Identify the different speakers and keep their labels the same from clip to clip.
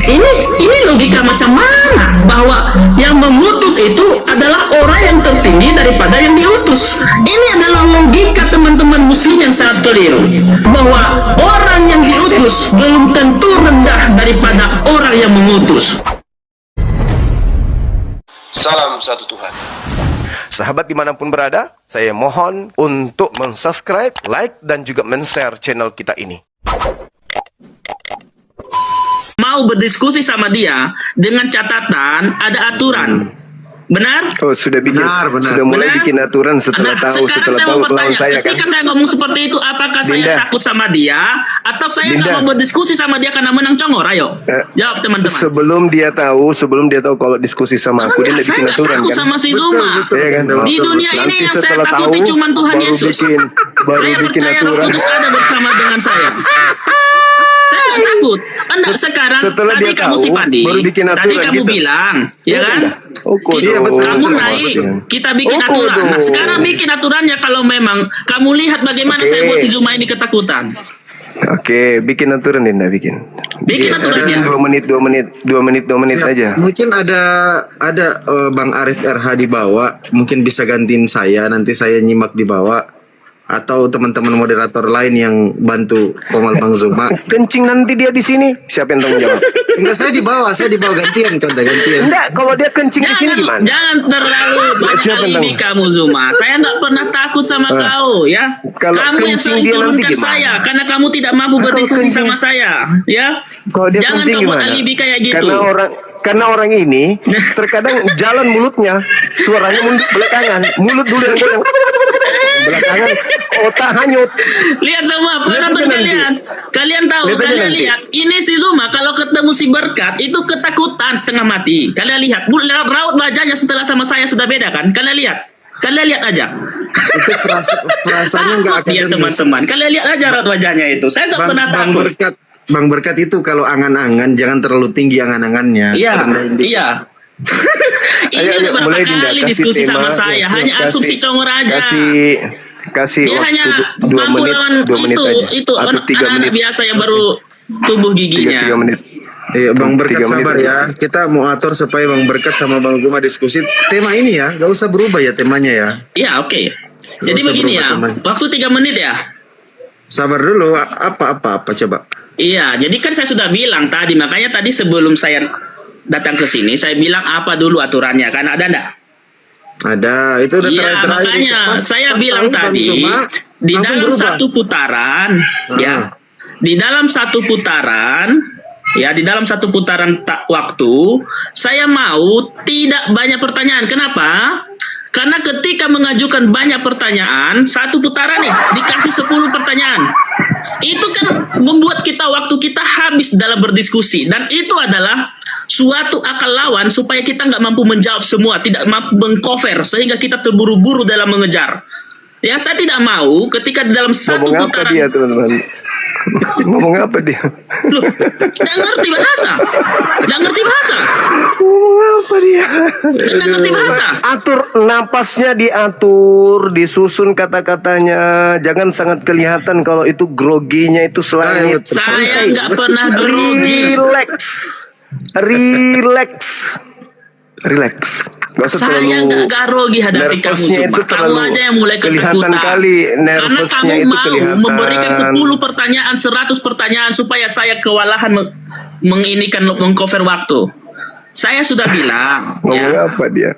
Speaker 1: Ini logika macam mana? Bahwa yang mengutus itu adalah orang yang tertinggi daripada yang diutus. Ini adalah logika teman-teman muslim yang sangat keliru. Bahwa orang yang diutus belum tentu rendah daripada orang yang mengutus.
Speaker 2: Salam satu Tuhan.
Speaker 3: Sahabat dimanapun berada, saya mohon untuk mensubscribe, like, dan juga men-share channel kita ini.
Speaker 1: Mau berdiskusi sama dia dengan catatan ada aturan. Benar?
Speaker 3: Oh, sudah bikin,
Speaker 4: benar.
Speaker 3: sudah mulai
Speaker 1: Benar?
Speaker 3: bikin aturan setelah tahu lawan saya kan.
Speaker 1: Ketika saya ngomong seperti itu, apakah saya
Speaker 3: Dinda.
Speaker 1: takut sama dia atau saya
Speaker 3: Dinda.
Speaker 1: nggak mau berdiskusi sama dia karena menang congor? Ayo, jawab teman-teman.
Speaker 3: Sebelum dia tahu kalau diskusi sama aku, dia
Speaker 1: Enggak, saya
Speaker 3: bikin
Speaker 1: nggak
Speaker 3: aturan
Speaker 1: takut
Speaker 3: kan.
Speaker 1: sama si Zuma.
Speaker 3: Iya kan?
Speaker 1: Di dunia ini
Speaker 3: Nanti
Speaker 1: yang saya
Speaker 3: setelah
Speaker 1: takuti
Speaker 3: tahu,
Speaker 1: cuma Tuhan
Speaker 3: baru
Speaker 1: Yesus.
Speaker 3: baru
Speaker 1: Saya
Speaker 3: bikin
Speaker 1: percaya Roh
Speaker 3: aturan.
Speaker 1: Kudus ada bersama dengan saya. Saya nggak takut. Anda sekarang
Speaker 3: Setelah
Speaker 1: tadi
Speaker 3: dia
Speaker 1: kamu
Speaker 3: tahu,
Speaker 1: si Pandi,
Speaker 3: baru bikin
Speaker 1: tadi
Speaker 3: aturan
Speaker 1: kamu
Speaker 3: gitu.
Speaker 1: bilang, ya kan?
Speaker 3: Oh, kode.
Speaker 4: Iya, betul.
Speaker 1: Kamu
Speaker 4: Betul,
Speaker 1: naik,
Speaker 4: betul.
Speaker 1: kita bikin
Speaker 3: Oh,
Speaker 1: aturan.
Speaker 3: kode.
Speaker 1: Nah, sekarang bikin aturannya kalau memang kamu lihat bagaimana
Speaker 3: Oke.
Speaker 1: saya buat si Zuma ini ketakutan.
Speaker 3: Oke, bikin aturan Dinda, bikin.
Speaker 1: Bikin
Speaker 4: Iya,
Speaker 1: aturannya.
Speaker 3: 2 menit
Speaker 4: Siap.
Speaker 3: aja.
Speaker 4: Mungkin ada Bang Arif RH di bawah, mungkin bisa gantiin saya, nanti saya nyimak di bawah, atau teman-teman moderator lain yang bantu Komal Bang Zuma.
Speaker 3: Kencing nanti dia di sini, siapa yang tanggung jawab?
Speaker 4: Enggak, saya di bawah gantian kan, gantian.
Speaker 3: Enggak, kalau dia kencing di sini gimana?
Speaker 1: Jangan terlalu banyak
Speaker 3: Siapa yang
Speaker 1: alibi kamu Zuma. Saya nggak pernah takut sama kau ya.
Speaker 3: Kalau
Speaker 1: Kamu yang
Speaker 3: kencing
Speaker 1: sering
Speaker 3: dia nanti
Speaker 1: turunkan
Speaker 3: gimana?
Speaker 1: saya karena kamu tidak mampu
Speaker 3: Kalau
Speaker 1: berdiskusi
Speaker 3: kencing-
Speaker 1: sama saya ya.
Speaker 3: Kalau dia
Speaker 1: Jangan
Speaker 3: kencing
Speaker 1: kamu buat
Speaker 3: gimana?
Speaker 1: alibi kayak gitu.
Speaker 3: Karena orang ini terkadang jalan mulutnya suaranya mundur belakangan, mulut dulu yang goyang. Belakangan otak hanyut.
Speaker 1: Lihat semua
Speaker 3: Lihat
Speaker 1: penonton
Speaker 3: aja nanti.
Speaker 1: kalian tahu,
Speaker 3: Lihat aja
Speaker 1: kalian
Speaker 3: nanti.
Speaker 1: lihat ini si Zuma kalau ketemu si Berkat itu ketakutan setengah mati. Kalian lihat raut wajahnya setelah sama saya sudah beda kan? Kalian lihat aja.
Speaker 4: Itu frasanya enggak
Speaker 1: Takut dia
Speaker 4: akan
Speaker 1: teman-teman. Kalian lihat aja raut wajahnya itu. Saya nggak pernah takut.
Speaker 4: Bang Berkat itu kalau angan-angan jangan terlalu tinggi angan-angannya.
Speaker 1: Iya,
Speaker 4: Rendahin dikit.
Speaker 1: iya. Ini
Speaker 3: Ayo,
Speaker 1: udah berapa
Speaker 3: mulai, Dinda.
Speaker 1: kali
Speaker 3: Kasih
Speaker 1: diskusi
Speaker 3: tema,
Speaker 1: sama saya, hanya asumsi congor aja.
Speaker 3: Kasih
Speaker 1: Dia
Speaker 3: waktu
Speaker 1: hanya
Speaker 3: 2
Speaker 1: mampu
Speaker 3: menit,
Speaker 1: lawan
Speaker 3: 2 menit aja.
Speaker 1: itu
Speaker 3: Atau 3
Speaker 1: anak-anak
Speaker 3: menit.
Speaker 1: biasa yang baru tumbuh
Speaker 3: 3
Speaker 1: giginya.
Speaker 3: menit.
Speaker 4: Iya, Bang Berkat
Speaker 3: 3 menit
Speaker 4: sabar
Speaker 3: aja.
Speaker 4: ya. Kita mau atur supaya Bang Berkat sama Bang Zuma diskusi tema ini ya. Gak usah berubah ya temanya ya.
Speaker 1: Iya, oke. Jadi
Speaker 4: usah
Speaker 1: begini
Speaker 4: berubah,
Speaker 1: ya,
Speaker 4: teman.
Speaker 1: waktu 3 menit ya.
Speaker 4: Sabar dulu. Apa coba?
Speaker 1: Iya, jadi kan saya sudah bilang tadi, makanya tadi sebelum saya datang ke sini, saya bilang apa dulu aturannya, kan ada enggak?
Speaker 4: Ada. Itu udah
Speaker 1: Iya,
Speaker 4: terakhir.
Speaker 1: makanya saya bilang
Speaker 4: tahu Bang
Speaker 1: tadi,
Speaker 4: Zuma,
Speaker 1: di
Speaker 4: langsung
Speaker 1: dalam
Speaker 4: berubah.
Speaker 1: satu putaran, ya, di dalam satu putaran, ya, di dalam satu putaran waktu, saya mau tidak banyak pertanyaan. Kenapa? Karena ketika mengajukan banyak pertanyaan, satu putaran nih dikasih 10 pertanyaan. Itu kan membuat waktu kita habis dalam berdiskusi. Dan itu adalah suatu akal lawan supaya kita nggak mampu menjawab semua, tidak mampu mengcover, sehingga kita terburu-buru dalam mengejar. Ya, saya tidak mau ketika di dalam satu
Speaker 3: Ngomong apa
Speaker 1: putaran.
Speaker 3: dia, teman-teman? Ngomong apa dia?
Speaker 1: Loh, nggak ngerti bahasa. Nggak ngerti bahasa.
Speaker 3: Ngomong apa dia?
Speaker 1: Nggak ngerti bahasa.
Speaker 3: Atur napasnya, diatur, disusun kata-katanya. Jangan sangat kelihatan kalau itu groginya itu selangit.
Speaker 1: Saya nggak pernah grogi.
Speaker 3: Relax. Gak usah
Speaker 1: Saya
Speaker 3: terlalu
Speaker 1: nggak grogi hadapi kamu
Speaker 3: nervousnya
Speaker 1: Zuma.
Speaker 3: itu
Speaker 1: Kamu
Speaker 3: terlalu
Speaker 1: aja yang mulai
Speaker 3: kelihatan
Speaker 1: ketakutan.
Speaker 3: kali,
Speaker 1: Karena
Speaker 3: nervousnya
Speaker 1: kamu
Speaker 3: itu
Speaker 1: mau
Speaker 3: kelihatan.
Speaker 1: memberikan 10 pertanyaan, 100 pertanyaan supaya saya kewalahan mengcover waktu. Saya sudah bilang,
Speaker 3: Ngomong
Speaker 1: ya.
Speaker 3: apa dia?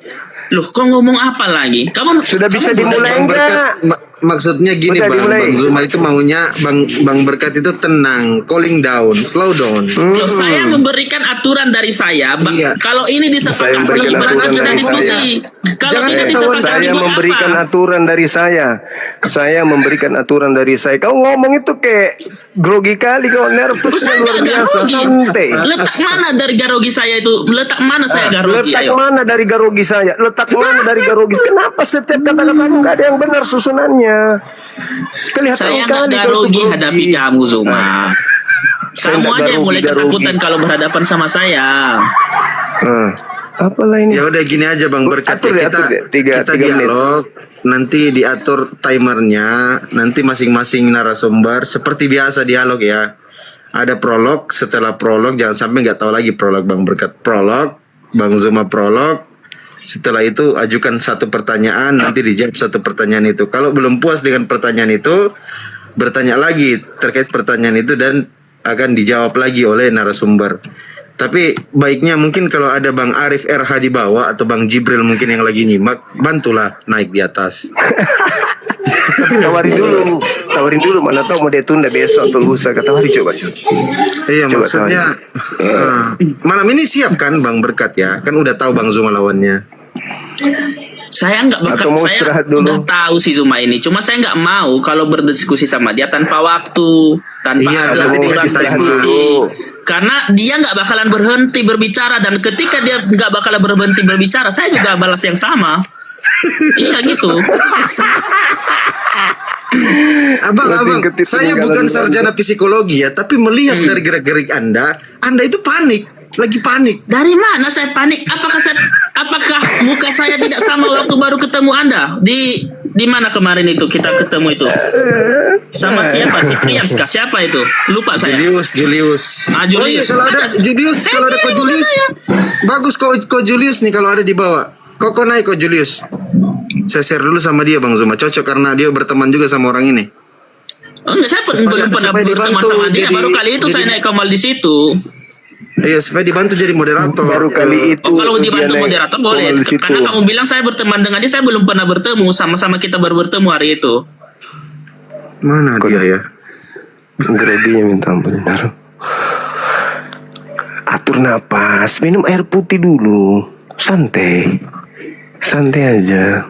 Speaker 1: Loh, kok ngomong apa lagi?
Speaker 3: Sudah bisa
Speaker 1: kamu
Speaker 3: dimulai
Speaker 4: Bang
Speaker 3: enggak?
Speaker 4: Berkat, maksudnya gini
Speaker 3: Udah
Speaker 4: Bang
Speaker 3: dimulai.
Speaker 4: Zuma itu maunya Bang Berkat itu tenang, cooling down, slow down.
Speaker 1: Loh, saya memberikan aturan dari saya.
Speaker 4: Iya.
Speaker 1: Kalau ini
Speaker 3: Saya
Speaker 1: disepakati,
Speaker 3: memberikan
Speaker 1: gimana
Speaker 3: aturan
Speaker 1: kita
Speaker 3: dari
Speaker 1: diskusi? Kalau
Speaker 4: Jangan
Speaker 1: tidak
Speaker 4: ketahuan
Speaker 1: disepakati,
Speaker 3: Saya
Speaker 1: buat
Speaker 3: memberikan
Speaker 1: apa?
Speaker 3: aturan dari saya. Saya memberikan aturan dari saya. Kau ngomong itu kayak grogi kali, kau nervousnya
Speaker 1: Saya
Speaker 3: luar
Speaker 1: nggak
Speaker 3: biasa.
Speaker 1: garogi.
Speaker 3: Santai.
Speaker 1: Letak mana dari garogi saya itu? Letak mana saya garogi?
Speaker 3: Letak
Speaker 1: Ayo.
Speaker 3: mana dari garogi saya? Letak mana dari garogi? Kenapa setiap kata-katamu nggak ada yang benar susunannya? Kelihatan
Speaker 1: Saya nggak
Speaker 3: kali kalau itu
Speaker 1: garogi hadapi kamu Zuma.
Speaker 3: Saya
Speaker 1: Kamu
Speaker 3: nggak
Speaker 1: aja yang mulai
Speaker 3: garogi.
Speaker 1: ketakutan kalau berhadapan sama saya.
Speaker 3: Apalah ini?
Speaker 4: Ya udah gini aja Bang Berkat
Speaker 3: Atur
Speaker 4: ya,
Speaker 3: deh, atur deh. Tiga menit.
Speaker 4: dialog, nanti diatur timernya, nanti masing-masing narasumber seperti biasa dialog ya. ada prolog, setelah prolog jangan sampai nggak tahu lagi prolog Bang Berkat prolog, Bang Zuma prolog. Setelah itu ajukan satu pertanyaan, nanti dijawab satu pertanyaan itu. Kalau belum puas dengan pertanyaan itu, bertanya lagi terkait pertanyaan itu dan akan dijawab lagi oleh narasumber. Tapi baiknya mungkin kalau ada Bang Arif RH di bawah atau Bang Jibril mungkin yang lagi nyimak, bantulah naik di atas.
Speaker 3: Tapi tawarin dulu, mana tahu mau dia tunda besok atau lusa, kata hari coba.
Speaker 4: Iya,
Speaker 3: Coba
Speaker 4: maksudnya malam ini siap kan Bang Berkat ya? Kan udah tahu Bang Zuma lawannya.
Speaker 1: Saya nggak
Speaker 3: Atau mau
Speaker 1: saya
Speaker 3: istirahat dulu?
Speaker 1: udah tahu si Zuma ini. Cuma saya nggak mau kalau berdiskusi sama dia tanpa waktu, tanpa
Speaker 4: Iya,
Speaker 1: ada
Speaker 4: nanti
Speaker 1: aturan
Speaker 4: dikasih time
Speaker 1: diskusi.
Speaker 3: dulu.
Speaker 1: Karena dia nggak bakalan berhenti berbicara, dan ketika dia nggak bakalan berhenti berbicara, saya juga balas yang sama. Iya gitu.
Speaker 4: Abang,
Speaker 3: ketip
Speaker 4: saya
Speaker 3: peninggalan
Speaker 4: bukan
Speaker 3: Anda.
Speaker 4: sarjana psikologi ya, tapi melihat dari gerak-gerik Anda itu panik, lagi panik.
Speaker 1: Dari mana saya panik? Apakah muka saya tidak sama waktu baru ketemu Anda? Di mana kemarin itu kita ketemu itu? Sama siapa? Si Prians kah? Siapa itu? Lupa saya.
Speaker 4: Julius.
Speaker 1: Ah,
Speaker 4: Oh iya,
Speaker 1: Julius.
Speaker 4: kalau ada Julius, kalau ada Ko Julius, bagus Ko Julius nih kalau ada di bawah. Kok naik Ko Julius? Saya share dulu sama dia Bang Zuma, cocok karena dia berteman juga sama orang ini.
Speaker 1: Oh, enggak, saya belum pernah
Speaker 4: supaya
Speaker 1: berteman
Speaker 4: dibantu
Speaker 1: sama dia.
Speaker 4: jadi-
Speaker 1: Baru kali itu saya naik kamal di situ.
Speaker 4: Iya, supaya dibantu jadi moderator.
Speaker 3: Baru kali itu
Speaker 1: Oh, kalau
Speaker 3: dia
Speaker 1: dibantu
Speaker 3: naik
Speaker 1: moderator boleh.
Speaker 3: kamal di situ.
Speaker 1: Karena kamu bilang saya berteman dengan dia, saya belum pernah bertemu. Sama-sama kita baru bertemu hari itu.
Speaker 4: Mana dia ya?
Speaker 3: Gradinya minta ampun. Baru. Atur napas, minum air putih dulu. Santai aja.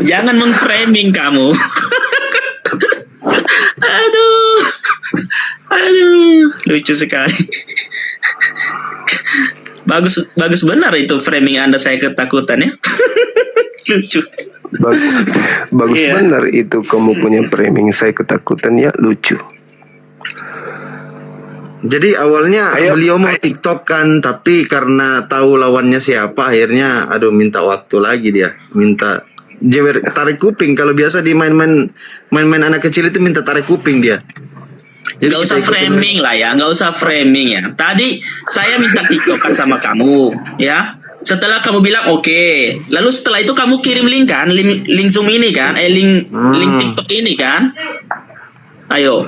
Speaker 1: Jangan mengframing kamu. Aduh. Lucu sekali. Bagus benar itu framing Anda, saya ketakutan ya. Lucu.
Speaker 3: Bagus
Speaker 1: Iya.
Speaker 3: benar itu kamu punya framing, saya ketakutan ya, lucu.
Speaker 4: Jadi awalnya
Speaker 3: Ayo.
Speaker 4: beliau mau TikTok kan, tapi karena tahu lawannya siapa, akhirnya minta waktu lagi dia, minta jewer tarik kuping. Kalau biasa di main-main anak kecil itu minta tarik kuping dia. Jadi
Speaker 1: Gak
Speaker 4: kita
Speaker 1: usah
Speaker 4: ikutin.
Speaker 1: framing lah ya, gak usah framing ya. Tadi saya minta TikTokan sama kamu, ya. Setelah kamu bilang oke, lalu setelah itu kamu kirim link kan, link Zoom ini kan, link TikTok ini kan. Ayo,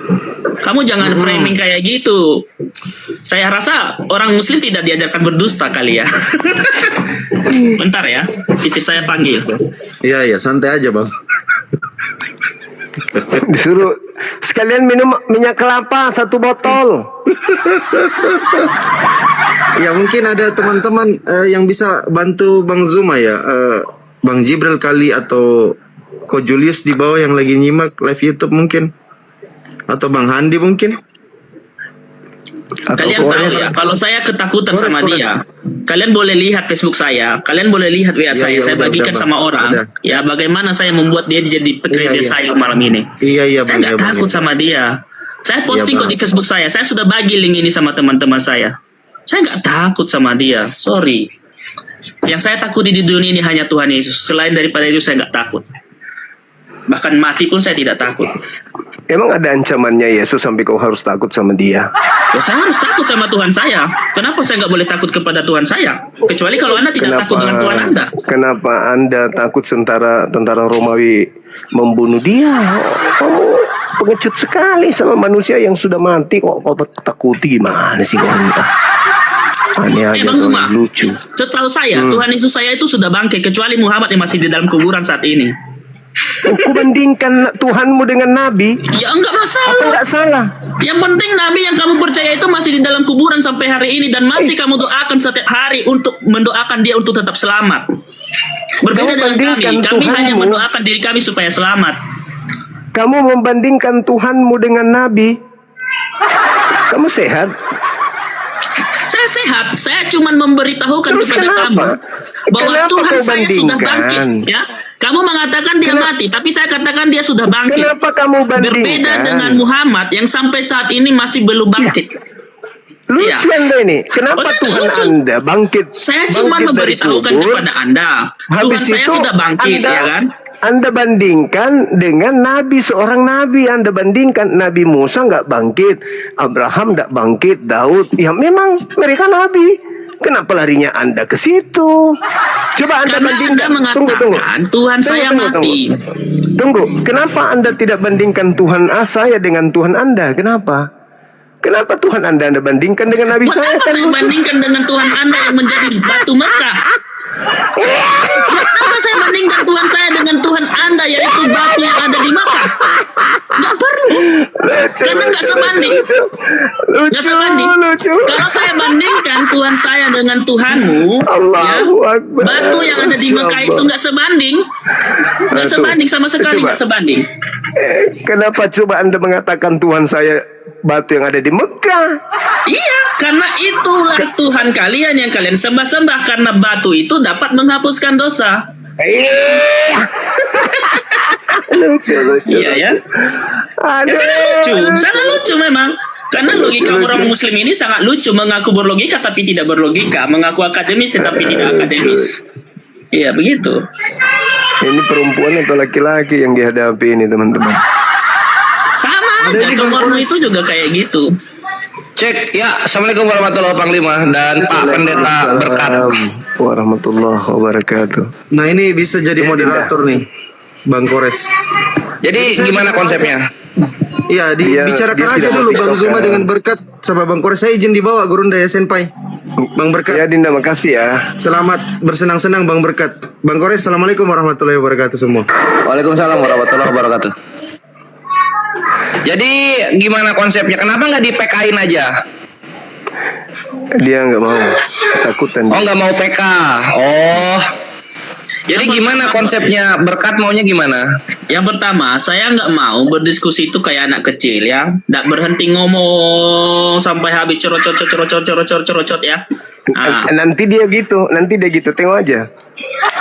Speaker 1: kamu jangan framing kayak gitu. Saya rasa orang Muslim tidak diajarkan berdusta kali ya. Bentar ya, istri saya panggil.
Speaker 4: Iya, santai aja Bang.
Speaker 3: Disuruh sekalian minum minyak kelapa 1 botol.
Speaker 4: Ya mungkin ada teman-teman yang bisa bantu Bang Zuma ya, Bang Jibril kali atau Ko Julius di bawah yang lagi nyimak live YouTube mungkin, atau Bang Handi mungkin.
Speaker 3: Atau
Speaker 1: Kalian tahu
Speaker 3: Polres.
Speaker 1: ya, kalau saya ketakutan
Speaker 4: Polres,
Speaker 1: sama
Speaker 4: Polres.
Speaker 1: dia, kalian boleh lihat Facebook saya, kalian boleh lihat WA saya,
Speaker 4: iya,
Speaker 1: saya
Speaker 4: udah,
Speaker 1: bagikan
Speaker 4: Bang.
Speaker 1: sama orang.
Speaker 4: Udah.
Speaker 1: Ya, bagaimana saya membuat dia jadi pekerja
Speaker 4: Iya, iya.
Speaker 1: saya malam ini.
Speaker 4: Iya
Speaker 1: Saya
Speaker 4: Bang,
Speaker 1: nggak
Speaker 4: ya, Bang.
Speaker 1: takut sama dia. Saya posting
Speaker 4: Bang.
Speaker 1: kok di Facebook saya sudah bagi link ini sama teman-teman saya. Saya nggak takut sama dia, sorry. Yang saya takuti di dunia ini hanya Tuhan Yesus. Selain daripada itu saya nggak takut. Bahkan mati pun saya tidak takut.
Speaker 3: Emang ada ancamannya Yesus sampai kau harus takut sama dia?
Speaker 1: Ya, saya harus takut sama Tuhan saya. Kenapa saya nggak boleh takut kepada Tuhan saya? Kecuali kalau Anda tidak takut dengan Tuhan Anda.
Speaker 3: Kenapa Anda takut tentara Romawi membunuh dia? Oh, pengecut sekali sama manusia yang sudah mati, kok kau takuti, gimana sih kau? Aneh aja,
Speaker 1: Bang
Speaker 3: kau,
Speaker 1: Zuma,
Speaker 3: lucu.
Speaker 1: setahu saya Tuhan Yesus saya itu sudah bangkit, kecuali Muhammad yang masih di dalam kuburan saat ini.
Speaker 3: Ku bandingkan Tuhanmu dengan Nabi,
Speaker 1: Ya enggak
Speaker 3: apa
Speaker 1: masalah.
Speaker 3: enggak salah?
Speaker 1: Yang penting Nabi yang kamu percaya itu masih di dalam kuburan sampai hari ini, dan masih kamu doakan setiap hari untuk mendoakan dia untuk tetap selamat. Berbeda
Speaker 3: Kamu
Speaker 1: dengan kami.
Speaker 3: bandingkan
Speaker 1: Kami hanya
Speaker 3: Tuhanmu.
Speaker 1: mendoakan diri kami supaya selamat.
Speaker 3: Kamu membandingkan Tuhanmu dengan Nabi. Kamu sehat?
Speaker 1: Saya sehat. Saya cuma memberitahukan
Speaker 3: Terus
Speaker 1: kepada
Speaker 3: kenapa?
Speaker 1: kamu bahwa
Speaker 3: Kenapa
Speaker 1: Tuhan
Speaker 3: kau
Speaker 1: saya sudah
Speaker 3: bandingkan?
Speaker 1: bangkit. Ya, kamu mengatakan dia mati, tapi saya katakan dia sudah bangkit.
Speaker 3: Kenapa kamu bandingkan?
Speaker 1: Berbeda dengan Muhammad yang sampai saat ini masih belum bangkit.
Speaker 3: Lucu
Speaker 1: Iya.
Speaker 3: Anda ini. Kenapa
Speaker 1: Oh, saya
Speaker 3: Tuhan
Speaker 1: lucu.
Speaker 3: Anda bangkit?
Speaker 1: Saya cuma
Speaker 3: bangkit dari
Speaker 1: memberitahukan
Speaker 3: kubur?
Speaker 1: kepada Anda, Tuhan
Speaker 3: Habis
Speaker 1: saya
Speaker 3: itu
Speaker 1: sudah bangkit,
Speaker 3: Anda-
Speaker 1: ya kan?
Speaker 3: Anda bandingkan dengan nabi, seorang nabi. Anda bandingkan Nabi Musa nggak bangkit, Abraham nggak bangkit, Daud. Ya memang mereka nabi. Kenapa larinya Anda ke situ? Coba Anda
Speaker 1: Karena
Speaker 3: bandingkan.
Speaker 1: Anda mengatakan Tuhan saya mati.
Speaker 3: Tunggu. Kenapa Anda tidak bandingkan Tuhan saya dengan Tuhan Anda? Kenapa? Kenapa Tuhan Anda bandingkan dengan Nabi
Speaker 1: Buat
Speaker 3: saya?
Speaker 1: apa saya bandingkan dengan Tuhan Anda yang menjadi batu Mekah? Buat apa saya bandingkan Tuhan saya dengan Tuhan Anda yaitu batu yang ada di Mekah? Nggak perlu. Karena nggak sebanding. Nggak sebanding. Kalau saya bandingkan Tuhan saya dengan Tuhanmu, ya,
Speaker 3: Allahu Akbar.
Speaker 1: batu yang ada di Mekah itu nggak sebanding. Nggak sebanding sama sekali,
Speaker 3: Coba.
Speaker 1: nggak sebanding.
Speaker 3: Kenapa coba Anda mengatakan Tuhan saya batu yang ada di Mekah?
Speaker 1: Iya, karena itulah Tuhan kalian yang kalian sembah-sembah, karena batu itu dapat menghapuskan dosa.
Speaker 3: Lucu.
Speaker 1: Iya ya.
Speaker 3: Aduh.
Speaker 1: Sangat lucu memang. Karena logika orang Muslim ini sangat lucu, mengaku berlogika tapi tidak berlogika, mengaku akademis tetapi tidak akademis. Iya begitu.
Speaker 3: Ini perempuan atau laki-laki yang dihadapi ini, teman-teman?
Speaker 1: Sama aja, cowokmu itu juga kayak gitu.
Speaker 5: Cek ya. Assalamualaikum warahmatullahi wabarakatuh dan Pak Pendeta Berkat.
Speaker 3: Warahmatullahi wabarakatuh.
Speaker 4: Nah ini bisa jadi moderator nih, Bang Kores.
Speaker 5: Jadi gimana konsepnya?
Speaker 4: Iya,
Speaker 3: Dia
Speaker 4: bicarakan aja
Speaker 3: tidak
Speaker 4: dulu
Speaker 3: mau
Speaker 4: Bang
Speaker 3: TikTok,
Speaker 4: Zuma
Speaker 3: ya.
Speaker 4: dengan Berkat sama Bang Kores. Saya izin dibawa Gurunda ya Senpai. Bang
Speaker 3: Ya
Speaker 4: Berkat,
Speaker 3: Dinda, makasih ya.
Speaker 4: selamat bersenang-senang Bang Berkat. Bang Kores, assalamualaikum warahmatullahi wabarakatuh semua.
Speaker 5: Waalaikumsalam warahmatullahi wabarakatuh. Jadi gimana konsepnya? Kenapa nggak di PK-in aja?
Speaker 3: Dia nggak mau, ketakutan.
Speaker 5: Oh nggak mau PK. Oh. Jadi gimana konsepnya? Berkat maunya gimana?
Speaker 1: Yang pertama, saya nggak mau berdiskusi itu kayak anak kecil ya, nggak berhenti ngomong sampai habis corot ya. Ah.
Speaker 3: Nanti dia gitu. Tengok aja.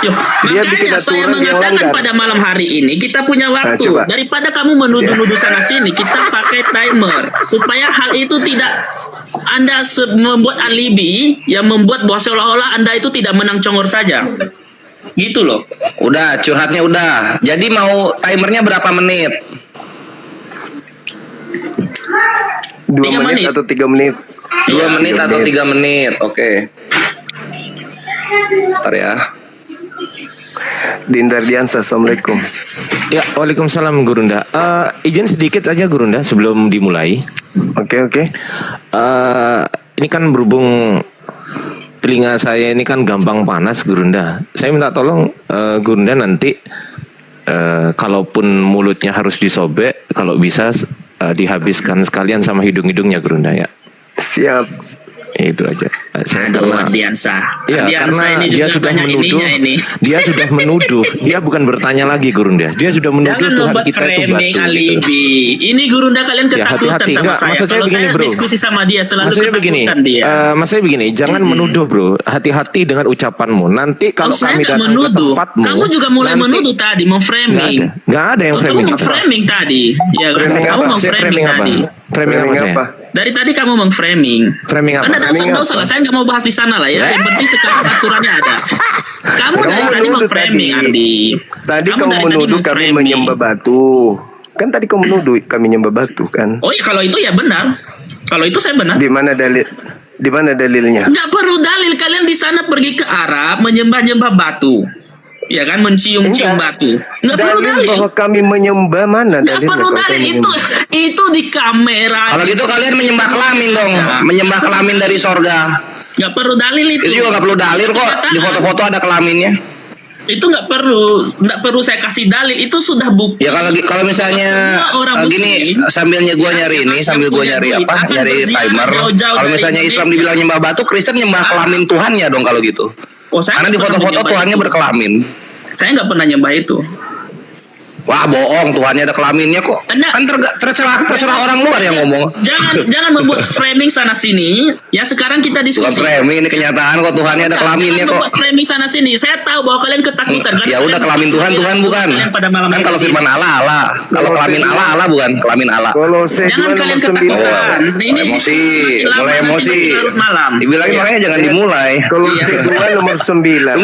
Speaker 1: Yo,
Speaker 3: Dia bikin
Speaker 1: makanya saya
Speaker 3: aturan yang
Speaker 1: mengatakan
Speaker 3: langgar.
Speaker 1: pada malam hari ini kita punya waktu.
Speaker 3: coba.
Speaker 1: Daripada kamu menuduh-nuduh sana sini, kita pakai timer supaya hal itu tidak Anda membuat alibi yang membuat bahwa seolah-olah Anda itu tidak menang congor saja. Gitu loh.
Speaker 5: Udah, curhatnya udah. Jadi mau timernya berapa menit?
Speaker 3: 2
Speaker 1: 3 menit.
Speaker 3: menit atau 3 menit?
Speaker 5: 2 menit atau 3 menit? Oke. Bentar ya.
Speaker 3: Dinda Ardiansa, assalamualaikum.
Speaker 6: Ya, waalaikumsalam Gurunda. Izin sedikit aja Gurunda sebelum dimulai.
Speaker 3: Oke.
Speaker 6: Ini kan berhubung telinga saya ini kan gampang panas Gurunda. Saya minta tolong Gurunda nanti kalaupun mulutnya harus disobek, kalau bisa dihabiskan sekalian sama hidung-hidungnya Gurunda ya.
Speaker 3: Siap.
Speaker 6: Itu aja. Saya
Speaker 1: Aduh,
Speaker 6: karena
Speaker 1: Ardiansa.
Speaker 6: ya,
Speaker 1: Ardiansa
Speaker 6: karena
Speaker 1: ini
Speaker 6: dia
Speaker 1: juga
Speaker 6: sudah
Speaker 1: banyak
Speaker 6: menuduh,
Speaker 1: ininya ini.
Speaker 6: dia sudah menuduh, dia bukan bertanya lagi Gurunda, dia sudah menuduh
Speaker 1: Jangan
Speaker 6: Tuhan
Speaker 1: membuat
Speaker 6: kita itu
Speaker 1: framing
Speaker 6: batu. Gitu.
Speaker 1: alibi. Ini Gurunda kalian
Speaker 6: Ya,
Speaker 1: ketakutan
Speaker 6: hati-hati.
Speaker 1: sama
Speaker 6: Enggak,
Speaker 1: saya.
Speaker 6: maksud saya
Speaker 1: Kalau
Speaker 6: begini,
Speaker 1: saya
Speaker 6: bro.
Speaker 1: diskusi sama dia selalu
Speaker 6: Maksudnya begini,
Speaker 1: ketakutan dia.
Speaker 6: maksudnya begini, jangan menuduh bro, hati-hati dengan ucapanmu. Nanti kalau
Speaker 1: Saya
Speaker 6: kami
Speaker 1: nggak
Speaker 6: datang ke
Speaker 1: menuduh.
Speaker 6: tempatmu,
Speaker 1: Kamu juga mulai
Speaker 6: nanti-
Speaker 1: menuduh tadi, mau framing.
Speaker 6: Nggak ada yang
Speaker 1: Kamu
Speaker 6: framing.
Speaker 1: mau framing tadi. Ya, kan?
Speaker 3: Framing
Speaker 1: Kamu
Speaker 3: apa?
Speaker 1: mau
Speaker 6: Saya
Speaker 1: framing
Speaker 6: apa?
Speaker 1: tadi.
Speaker 6: Framing apa saya?
Speaker 1: Dari tadi kamu meng-framing.
Speaker 6: Framing apa?
Speaker 1: Anda
Speaker 3: Framing
Speaker 1: nggak
Speaker 3: apa?
Speaker 1: usah lah, saya nggak mau bahas di sana lah ya. Yang penting sekarang aturannya ada. Kamu dari tadi
Speaker 3: menuduh
Speaker 1: meng-framing,
Speaker 3: tadi.
Speaker 1: Andi.
Speaker 3: Tadi
Speaker 1: Kamu
Speaker 3: kamu
Speaker 1: dari tadi
Speaker 3: menuduh kami
Speaker 1: meng-framing.
Speaker 3: menyembah batu. Kan tadi kamu menuduh kami menyembah batu kan?
Speaker 1: Oh ya, kalau itu ya benar. Kalau itu saya benar.
Speaker 3: Di mana dalil? Di mana dalilnya?
Speaker 1: Nggak perlu dalil, kalian di sana pergi ke Arab menyembah-nyembah batu. Ya kan, mencium-cium
Speaker 3: Enggak.
Speaker 1: batu. Nggak perlu
Speaker 3: Dalil
Speaker 1: dalil.
Speaker 3: bahwa kami menyembah mana
Speaker 1: Nggak
Speaker 3: dalilnya?
Speaker 1: perlu
Speaker 3: kalau
Speaker 1: dalil,
Speaker 3: kami
Speaker 1: itu
Speaker 3: menyembah?
Speaker 1: itu di kamera.
Speaker 5: Kalau gitu kalian menyembah kelamin dong,
Speaker 1: Ya.
Speaker 5: menyembah kelamin dari sorga.
Speaker 1: Nggak perlu dalil itu.
Speaker 5: Itu juga nggak perlu dalil kok. Di foto-foto ada kelaminnya.
Speaker 1: Itu nggak perlu saya kasih dalil, itu sudah bukti.
Speaker 5: Ya kalau misalnya
Speaker 1: Semua orang
Speaker 5: gini
Speaker 1: Muslim,
Speaker 5: sambilnya gua nyari ini, sambil gua nyari
Speaker 1: punya duit,
Speaker 5: apa?
Speaker 1: akan
Speaker 5: Nyari
Speaker 1: berziarah
Speaker 5: timer.
Speaker 1: jauh-jauh
Speaker 5: Kalau
Speaker 1: dari
Speaker 5: misalnya Islam
Speaker 1: Indonesia.
Speaker 5: dibilang nyembah batu, Kristen nyembah kelamin Tuhannya dong kalau gitu.
Speaker 1: Oh, saya
Speaker 5: Karena di
Speaker 1: nggak pernah
Speaker 5: foto-foto
Speaker 1: menyembah
Speaker 5: Tuhannya
Speaker 1: itu.
Speaker 5: berkelamin.
Speaker 1: Saya nggak pernah nyembah itu.
Speaker 5: Wah, bohong, Tuhannya ada kelaminnya kok.
Speaker 1: Enggak.
Speaker 5: Kan terserah orang luar yang ngomong.
Speaker 1: Jangan membuat framing sana sini. Ya sekarang kita
Speaker 5: Bukan
Speaker 1: diskusi.
Speaker 5: framing, ini kenyataan kok, Tuhannya ada kelaminnya
Speaker 1: Jangan
Speaker 5: kok.
Speaker 1: membuat framing sana sini. Saya tahu bahwa kalian ketakutan.
Speaker 5: Ya udah, kelamin Tuhan bukan.
Speaker 1: Kalian pada malam
Speaker 5: Kan
Speaker 1: hari
Speaker 5: kalau
Speaker 1: ini.
Speaker 5: firman Allah. Kalau kelamin Allah bukan, kelamin Allah.
Speaker 3: Kolose 2
Speaker 1: Jangan kalian
Speaker 3: nomor 9.
Speaker 1: ketakutan. Ini
Speaker 5: Emosi,
Speaker 1: semakin lama
Speaker 5: mulai
Speaker 1: nanti
Speaker 5: emosi.
Speaker 1: larut malam.
Speaker 5: Dibilangin makanya jangan dimulai.
Speaker 3: Kolose 2 nomor 9.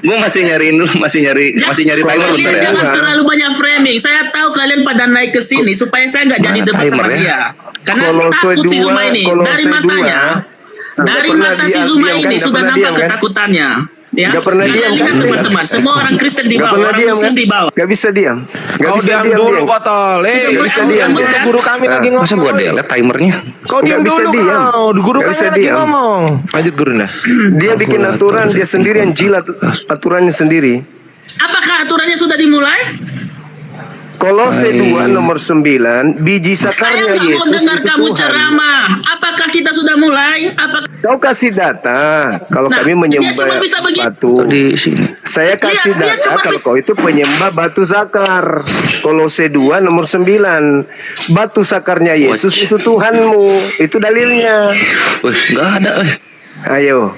Speaker 5: Gue masih nyariin dulu, masih nyari timer
Speaker 1: Kalian
Speaker 5: bentar ya.
Speaker 1: jangan terlalu banyak framing. Saya tahu kalian pada naik ke sini supaya saya nggak jadi debat sama
Speaker 5: timer ya?
Speaker 1: dia. Karena
Speaker 3: Kolose
Speaker 1: takut si
Speaker 3: 2,
Speaker 1: Zuma ini
Speaker 3: Kolose
Speaker 1: dari matanya.
Speaker 3: 2.
Speaker 1: Dari
Speaker 3: Nggak pernah
Speaker 1: mata si
Speaker 3: diam,
Speaker 1: Zuma
Speaker 3: kan?
Speaker 1: ini
Speaker 3: Nggak
Speaker 1: sudah
Speaker 3: pernah
Speaker 1: nampak
Speaker 3: diam, kan?
Speaker 1: ketakutannya. Ya.
Speaker 3: Nggak pernah
Speaker 1: Kalian
Speaker 3: diam,
Speaker 1: lihat
Speaker 3: kan?
Speaker 1: teman-teman, semua orang Kristen di
Speaker 3: Gak
Speaker 1: bawah,
Speaker 3: pernah
Speaker 1: orang
Speaker 3: diam
Speaker 1: Muslim
Speaker 3: kan?
Speaker 1: di bawah.
Speaker 3: Gak bisa diam. Gak
Speaker 6: Kau
Speaker 3: bisa
Speaker 6: diam
Speaker 3: diam.
Speaker 6: dulu
Speaker 3: diam.
Speaker 6: botol.
Speaker 3: Nggak bisa diam, dia.
Speaker 6: Guru kami lagi ngomong.
Speaker 5: Masa gua delete timernya?
Speaker 6: Kau diam
Speaker 3: Nggak bisa
Speaker 6: dulu
Speaker 3: diam.
Speaker 6: kau. Guru
Speaker 3: Nggak
Speaker 6: kami
Speaker 3: bisa
Speaker 6: lagi
Speaker 3: diam.
Speaker 6: ngomong. Lanjut guru dah.
Speaker 3: Dia bikin aturan, dia sendiri yang jilat aturannya sendiri.
Speaker 1: Apakah aturannya sudah dimulai?
Speaker 3: Kolose 2 nomor 9, biji
Speaker 1: Saya
Speaker 3: sakarnya
Speaker 1: nggak mau
Speaker 3: Yesus
Speaker 1: dengar
Speaker 3: itu
Speaker 1: kamu
Speaker 3: Tuhan.
Speaker 1: ceramah. Apakah kita sudah mulai? Apakah
Speaker 3: Kau kasih data kalau
Speaker 1: Nah,
Speaker 3: kami
Speaker 1: dia
Speaker 3: menyembah
Speaker 1: cuma bisa begitu.
Speaker 3: batu.
Speaker 5: Di sini.
Speaker 3: Saya kasih
Speaker 1: Dia
Speaker 3: data
Speaker 1: cuma
Speaker 3: kalau
Speaker 1: bisa-
Speaker 3: kau itu penyembah batu sakar. Kolose 2 nomor 9. Batu sakarnya Yesus itu Tuhanmu. Itu dalilnya.
Speaker 5: Wih, nggak ada.
Speaker 3: Ayo.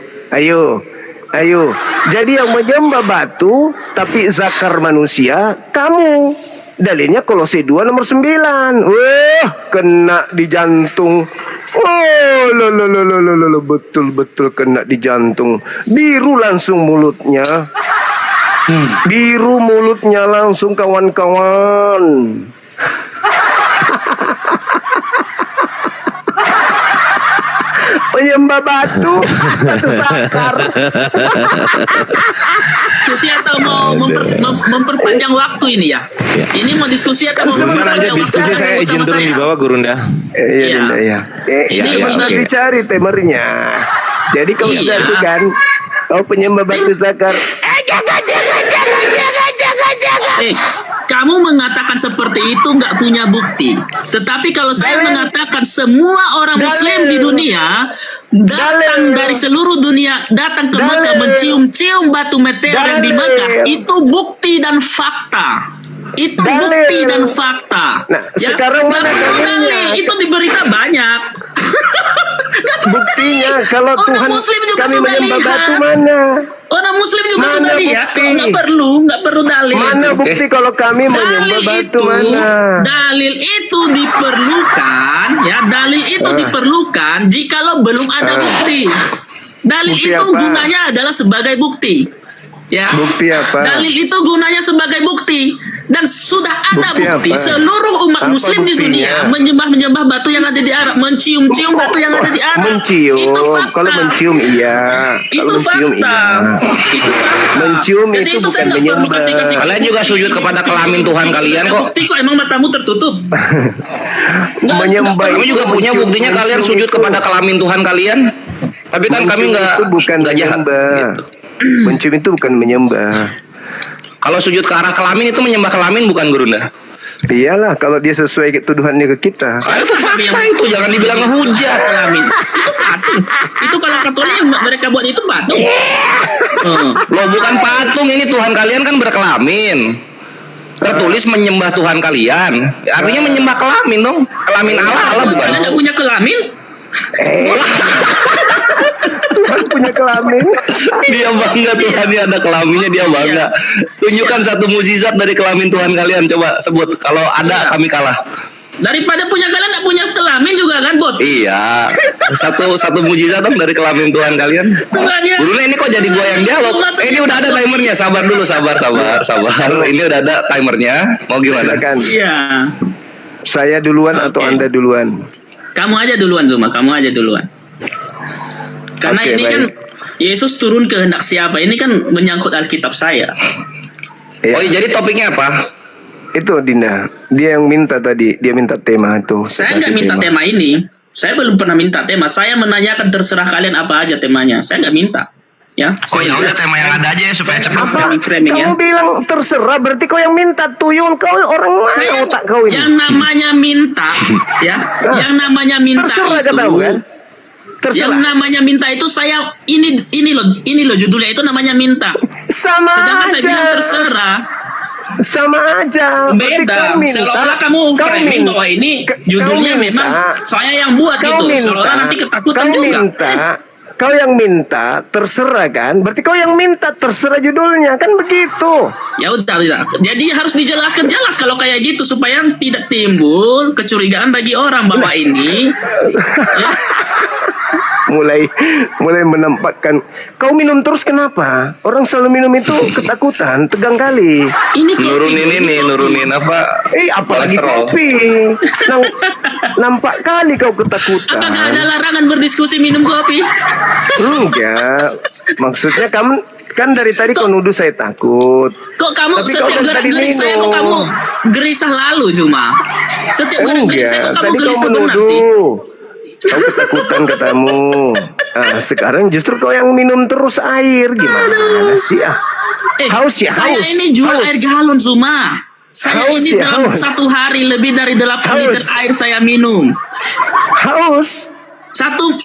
Speaker 3: Jadi yang menyembah batu tapi zakar manusia kamu. Dalilnya Kolose 2 nomor 9. Wah, kena di jantung. Oh, lo, betul-betul kena di jantung. Biru langsung mulutnya. Biru mulutnya langsung kawan-kawan. Penyembah batu sakar.
Speaker 1: diskusi atau mau memperpanjang waktu ini ya? Ini mau diskusi atau mau
Speaker 6: Gurunda lanjut
Speaker 1: memperpanjang
Speaker 6: diskusi,
Speaker 1: waktu?
Speaker 6: saya izin
Speaker 1: Sama
Speaker 6: turun di
Speaker 1: saya.
Speaker 6: bawah Gurunda.
Speaker 3: Iya,
Speaker 1: Iya.
Speaker 3: Dinda, iya.
Speaker 5: Iya,
Speaker 3: Sebentar
Speaker 5: oke.
Speaker 3: dicari temernya. Jadi kau
Speaker 1: Iya.
Speaker 3: ganti kan, kau penyembah batu sakar.
Speaker 1: Kamu mengatakan seperti itu nggak punya bukti. Tetapi kalau saya
Speaker 3: Dalil.
Speaker 1: mengatakan semua orang Muslim di dunia datang
Speaker 3: Dalil.
Speaker 1: dari seluruh dunia datang ke
Speaker 3: Dalil.
Speaker 1: Mekah mencium-cium batu meteor yang di
Speaker 3: Dalil.
Speaker 1: Mekah, itu bukti dan fakta. Itu
Speaker 3: Dalil.
Speaker 1: bukti dan fakta.
Speaker 3: Nah, sekarang
Speaker 1: nggak
Speaker 3: mana
Speaker 1: perlu
Speaker 3: dalilnya?
Speaker 1: dalil. Itu di berita banyak. Nggak perlu
Speaker 3: Buktinya
Speaker 1: dalil.
Speaker 3: kalau
Speaker 1: Orang
Speaker 3: Tuhan
Speaker 1: Muslim juga
Speaker 3: kami
Speaker 1: sudah
Speaker 3: menyembah
Speaker 1: lihat.
Speaker 3: batu mana?
Speaker 1: Orang Muslim juga
Speaker 3: Mana
Speaker 1: sudah lihat.
Speaker 3: bukti?
Speaker 1: Nggak perlu dalil.
Speaker 3: Mana
Speaker 1: itu.
Speaker 3: bukti kalau kami menyembah batu mana?
Speaker 1: Dalil itu diperlukan, ya dalil itu diperlukan jikalau belum ada bukti. Dalil
Speaker 3: Bukti
Speaker 1: itu
Speaker 3: apa?
Speaker 1: gunanya adalah sebagai bukti. Ya.
Speaker 3: Bukti apa?
Speaker 1: Dalil itu gunanya sebagai bukti dan sudah ada
Speaker 3: Bukti
Speaker 1: bukti
Speaker 3: apa?
Speaker 1: seluruh umat
Speaker 3: Apa
Speaker 1: Muslim di
Speaker 3: buktinya?
Speaker 1: dunia menyembah batu yang ada di Arab, mencium-cium batu yang ada di Arab.
Speaker 3: Mencium.
Speaker 1: Itu fakta.
Speaker 3: Kalau mencium iya.
Speaker 1: Itu
Speaker 3: Kalau mencium
Speaker 1: fakta.
Speaker 3: iya.
Speaker 1: Itu fakta.
Speaker 3: Mencium
Speaker 1: Jadi
Speaker 3: itu
Speaker 1: saya
Speaker 3: bukan
Speaker 1: nggak perlu
Speaker 3: menyembah.
Speaker 1: kasih
Speaker 5: Kalian juga sujud kepada kelamin Tuhan kalian kok.
Speaker 1: Bukti kok emang matamu tertutup.
Speaker 3: Menyembah
Speaker 5: Kami
Speaker 3: itu
Speaker 5: juga punya
Speaker 3: mencium-
Speaker 5: buktinya kalian
Speaker 3: mencium
Speaker 5: sujud
Speaker 3: itu.
Speaker 5: kepada kelamin Tuhan kalian. Tapi kan kami
Speaker 3: Mencium
Speaker 5: nggak
Speaker 3: itu bukan
Speaker 5: jahat.
Speaker 3: menyembah.
Speaker 5: Gitu.
Speaker 3: Mencium itu bukan menyembah.
Speaker 5: Kalau sujud ke arah kelamin itu menyembah kelamin bukan Gurunda?
Speaker 3: Iyalah kalau dia sesuai tuduhannya ke kita.
Speaker 5: Itu fakta itu, jangan dibilang ngehujat.
Speaker 1: Kelamin. Itu patung. Itu kalau Katolik yang mereka buat itu patung.
Speaker 5: Loh bukan patung, ini Tuhan kalian kan berkelamin. Tertulis menyembah Tuhan kalian. Artinya menyembah kelamin dong. Kelamin Allah bukan.
Speaker 1: Kalian nggak punya kelamin?
Speaker 3: Tuhan punya kelamin.
Speaker 5: Dia bangga Tuhannya ada kelaminnya, dia bangga. Tunjukkan satu mukjizat dari kelamin Tuhan kalian, coba sebut. Kalau ada kami kalah.
Speaker 1: Daripada punya kalian nggak punya kelamin juga kan, Bot?
Speaker 5: Iya. Satu mukjizat dong dari kelamin Tuhan kalian.
Speaker 1: Tuhannya.
Speaker 5: Gurunya ini kok jadi gua yang dialog. Ini udah ada timernya. Sabar dulu, sabar. Ini udah ada timernya. Mau gimana?
Speaker 3: Silakan.
Speaker 1: Iya.
Speaker 3: Saya duluan atau
Speaker 1: Oke.
Speaker 3: Anda duluan?
Speaker 1: Kamu aja duluan, Zuma. Kamu aja duluan. Karena
Speaker 3: Oke,
Speaker 1: ini
Speaker 3: baik.
Speaker 1: kan Yesus turun kehendak siapa? Ini kan menyangkut Alkitab saya.
Speaker 3: Ya,
Speaker 5: Oh, jadi topiknya apa?
Speaker 3: itu Dinda. Dia yang minta tadi. Dia minta tema itu.
Speaker 1: Saya nggak
Speaker 3: kasih
Speaker 1: minta tema ini. Saya belum pernah minta tema. Saya menanyakan terserah kalian apa aja temanya. Saya nggak minta. Ya.
Speaker 5: Oh ya udah tema yang ada aja ya supaya cepat.
Speaker 3: Apa?
Speaker 1: Framing ya.
Speaker 3: Kamu bilang terserah, berarti kau yang minta tuyul. Kau orang mana
Speaker 1: Saya
Speaker 3: otak kau ini?
Speaker 1: yang namanya minta, ya, yang namanya minta
Speaker 3: Terserah
Speaker 1: itu,
Speaker 3: kata kau kan?
Speaker 1: yang
Speaker 3: Terserah.
Speaker 1: namanya minta itu saya ini loh judulnya itu namanya minta.
Speaker 3: Sama
Speaker 1: Sedangkan
Speaker 3: aja.
Speaker 1: saya bilang terserah.
Speaker 3: Sama aja. Berarti
Speaker 1: Beda.
Speaker 3: kau minta,
Speaker 1: Seolah-olah kamu
Speaker 3: kau
Speaker 1: framing bahwa ini judulnya memang saya yang buat gitu. Seolah-olah nanti ketakutan
Speaker 3: kau
Speaker 1: juga.
Speaker 3: kau yang minta terserah kan? Berarti kau yang minta terserah judulnya kan begitu.
Speaker 1: Ya udah. Jadi harus dijelaskan jelas kalau kayak gitu supaya tidak timbul kecurigaan bagi orang bahwa ini ya,
Speaker 3: mulai menampakkan kau minum terus kenapa? Orang selalu minum itu ketakutan, tegang kali.
Speaker 1: ini kopi,
Speaker 5: Nurunin ini, nurunin apa?
Speaker 3: Apalagi
Speaker 5: kolesterol.
Speaker 3: kopi. Nampak kali kau
Speaker 1: Apakah ada
Speaker 3: ketakutan.
Speaker 1: larangan berdiskusi minum kopi?
Speaker 3: Enggak. Maksudnya kamu kan dari tadi kau nuduh saya takut.
Speaker 1: Kok kamu
Speaker 3: Tapi kau
Speaker 1: setiap
Speaker 3: kan tadi
Speaker 1: gerak-gerik saya kok
Speaker 3: minum.
Speaker 1: kamu gerisah lalu cuma. Setiap gerak-gerik saya kok kamu
Speaker 3: Tadi kau
Speaker 1: gelisah benar sih.
Speaker 3: menuduh. Kau ketakutan katamu. Sekarang justru kau yang minum terus air. Gimana sih Haus ya,
Speaker 1: saya
Speaker 3: haus.
Speaker 1: ini jual
Speaker 3: Haus.
Speaker 1: air galon Zuma. Saya
Speaker 3: Haus
Speaker 1: ini
Speaker 3: ya,
Speaker 1: dalam
Speaker 3: haus.
Speaker 1: satu hari lebih dari 8
Speaker 3: Haus.
Speaker 1: liter air saya minum.
Speaker 3: Haus.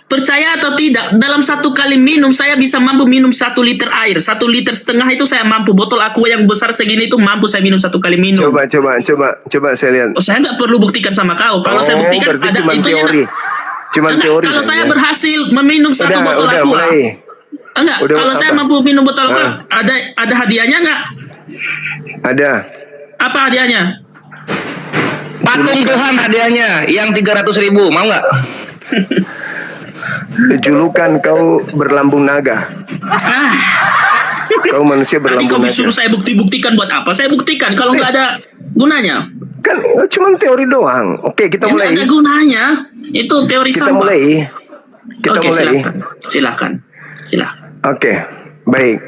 Speaker 1: Percaya atau tidak, dalam satu kali minum saya bisa mampu minum 1 liter air. 1,5 liter itu saya mampu. Botol aqua yang besar segini itu mampu saya minum 1 kali minum.
Speaker 3: Coba saya lihat.
Speaker 1: Oh, saya nggak perlu buktikan sama kau. Kalau saya buktikan
Speaker 3: berarti
Speaker 1: ada
Speaker 3: cuma
Speaker 1: itunya.
Speaker 3: teori. Cuma
Speaker 1: Enggak,
Speaker 3: teori.
Speaker 1: kalau saya
Speaker 3: saja.
Speaker 1: berhasil meminum 1 botol
Speaker 3: udah
Speaker 1: aqua.
Speaker 3: mulai.
Speaker 1: Enggak,
Speaker 3: Udah,
Speaker 1: kalau saya
Speaker 3: apa?
Speaker 1: mampu minum botol aqua, ada hadiahnya enggak?
Speaker 3: Ada.
Speaker 1: Apa hadiahnya?
Speaker 5: Patung Tuhan hadiahnya yang 300.000, mau nggak?
Speaker 3: Julukan kau berlambung naga.
Speaker 1: Ah,
Speaker 3: Kau manusia
Speaker 1: nanti kau
Speaker 3: berlambung
Speaker 1: disuruh
Speaker 3: naga.
Speaker 1: saya buktikan buat apa? Saya buktikan kalau nggak ada gunanya.
Speaker 3: Kan cuma teori doang. Oke, kita
Speaker 1: Ya, nggak
Speaker 3: mulai.
Speaker 1: ada gunanya. Itu teori
Speaker 3: Kita
Speaker 1: sampah.
Speaker 3: mulai. Kita
Speaker 1: Oke,
Speaker 3: mulai.
Speaker 1: silakan.
Speaker 3: Oke, baik.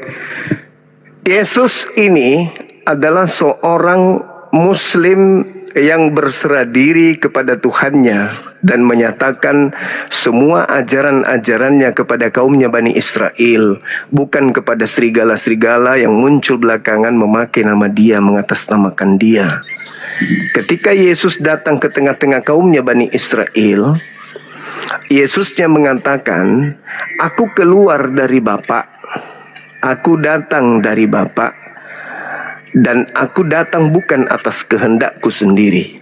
Speaker 3: Yesus ini adalah seorang Muslim yang berserah diri kepada Tuhannya dan menyatakan semua ajaran-ajarannya kepada kaumnya Bani Israel, bukan kepada serigala-serigala yang muncul belakangan memakai nama dia, mengatasnamakan dia. Ketika Yesus datang ke tengah-tengah kaumnya Bani Israel, Yesusnya mengatakan, aku keluar dari Bapa, aku datang dari Bapa, dan aku datang bukan atas kehendakku sendiri.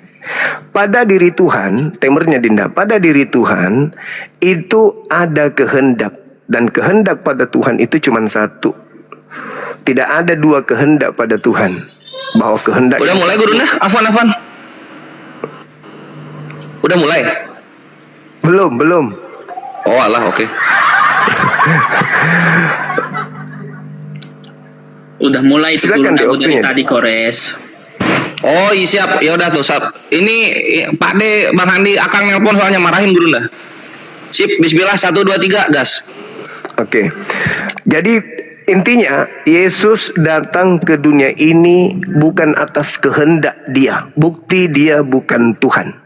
Speaker 3: Pada diri Tuhan, temernya Dinda, pada diri Tuhan itu ada kehendak, dan kehendak pada Tuhan itu cuma satu. Tidak ada 2 kehendak pada Tuhan. Bahwa kehendak
Speaker 5: Udah mulai Gurunda? Afan. Udah mulai?
Speaker 3: belum.
Speaker 5: Oh alah, oke.
Speaker 1: Udah mulai
Speaker 3: Silakan
Speaker 1: sebelum
Speaker 3: deh,
Speaker 1: aku dari
Speaker 3: waktunya.
Speaker 1: tadi Kores.
Speaker 5: Oh iya siap, ya udah tuh sap. Ini Pak D, Bang Handi, Akang nelpon soalnya marahin Gurunda. Sip, Bismillah 1 2 3 gas.
Speaker 3: Oke. Jadi intinya Yesus datang ke dunia ini bukan atas kehendak dia. Bukti dia bukan Tuhan.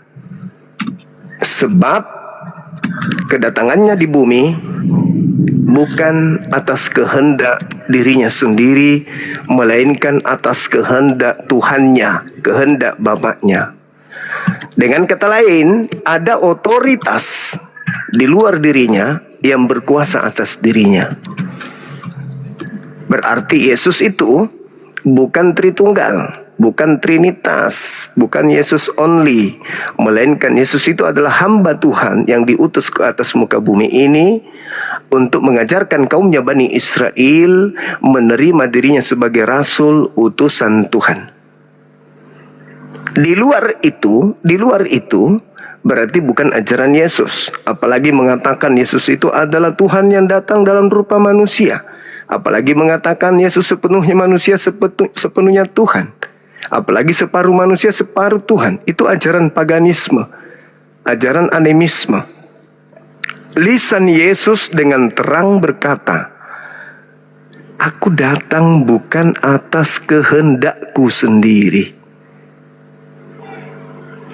Speaker 3: Sebab kedatangannya di bumi bukan atas kehendak dirinya sendiri, melainkan atas kehendak Tuhannya, kehendak Bapaknya. Dengan kata lain, ada otoritas di luar dirinya yang berkuasa atas dirinya. Berarti Yesus itu bukan Tritunggal, bukan Trinitas, bukan Yesus only, melainkan Yesus itu adalah hamba Tuhan yang diutus ke atas muka bumi ini untuk mengajarkan kaumnya Bani Israel menerima dirinya sebagai rasul utusan Tuhan. Di luar itu berarti bukan ajaran Yesus. Apalagi mengatakan Yesus itu adalah Tuhan yang datang dalam rupa manusia. Apalagi mengatakan Yesus sepenuhnya manusia, sepenuhnya Tuhan. Apalagi separuh manusia, separuh Tuhan. Itu ajaran paganisme, ajaran animisme. Lisan Yesus dengan terang berkata, aku datang bukan atas kehendakku sendiri.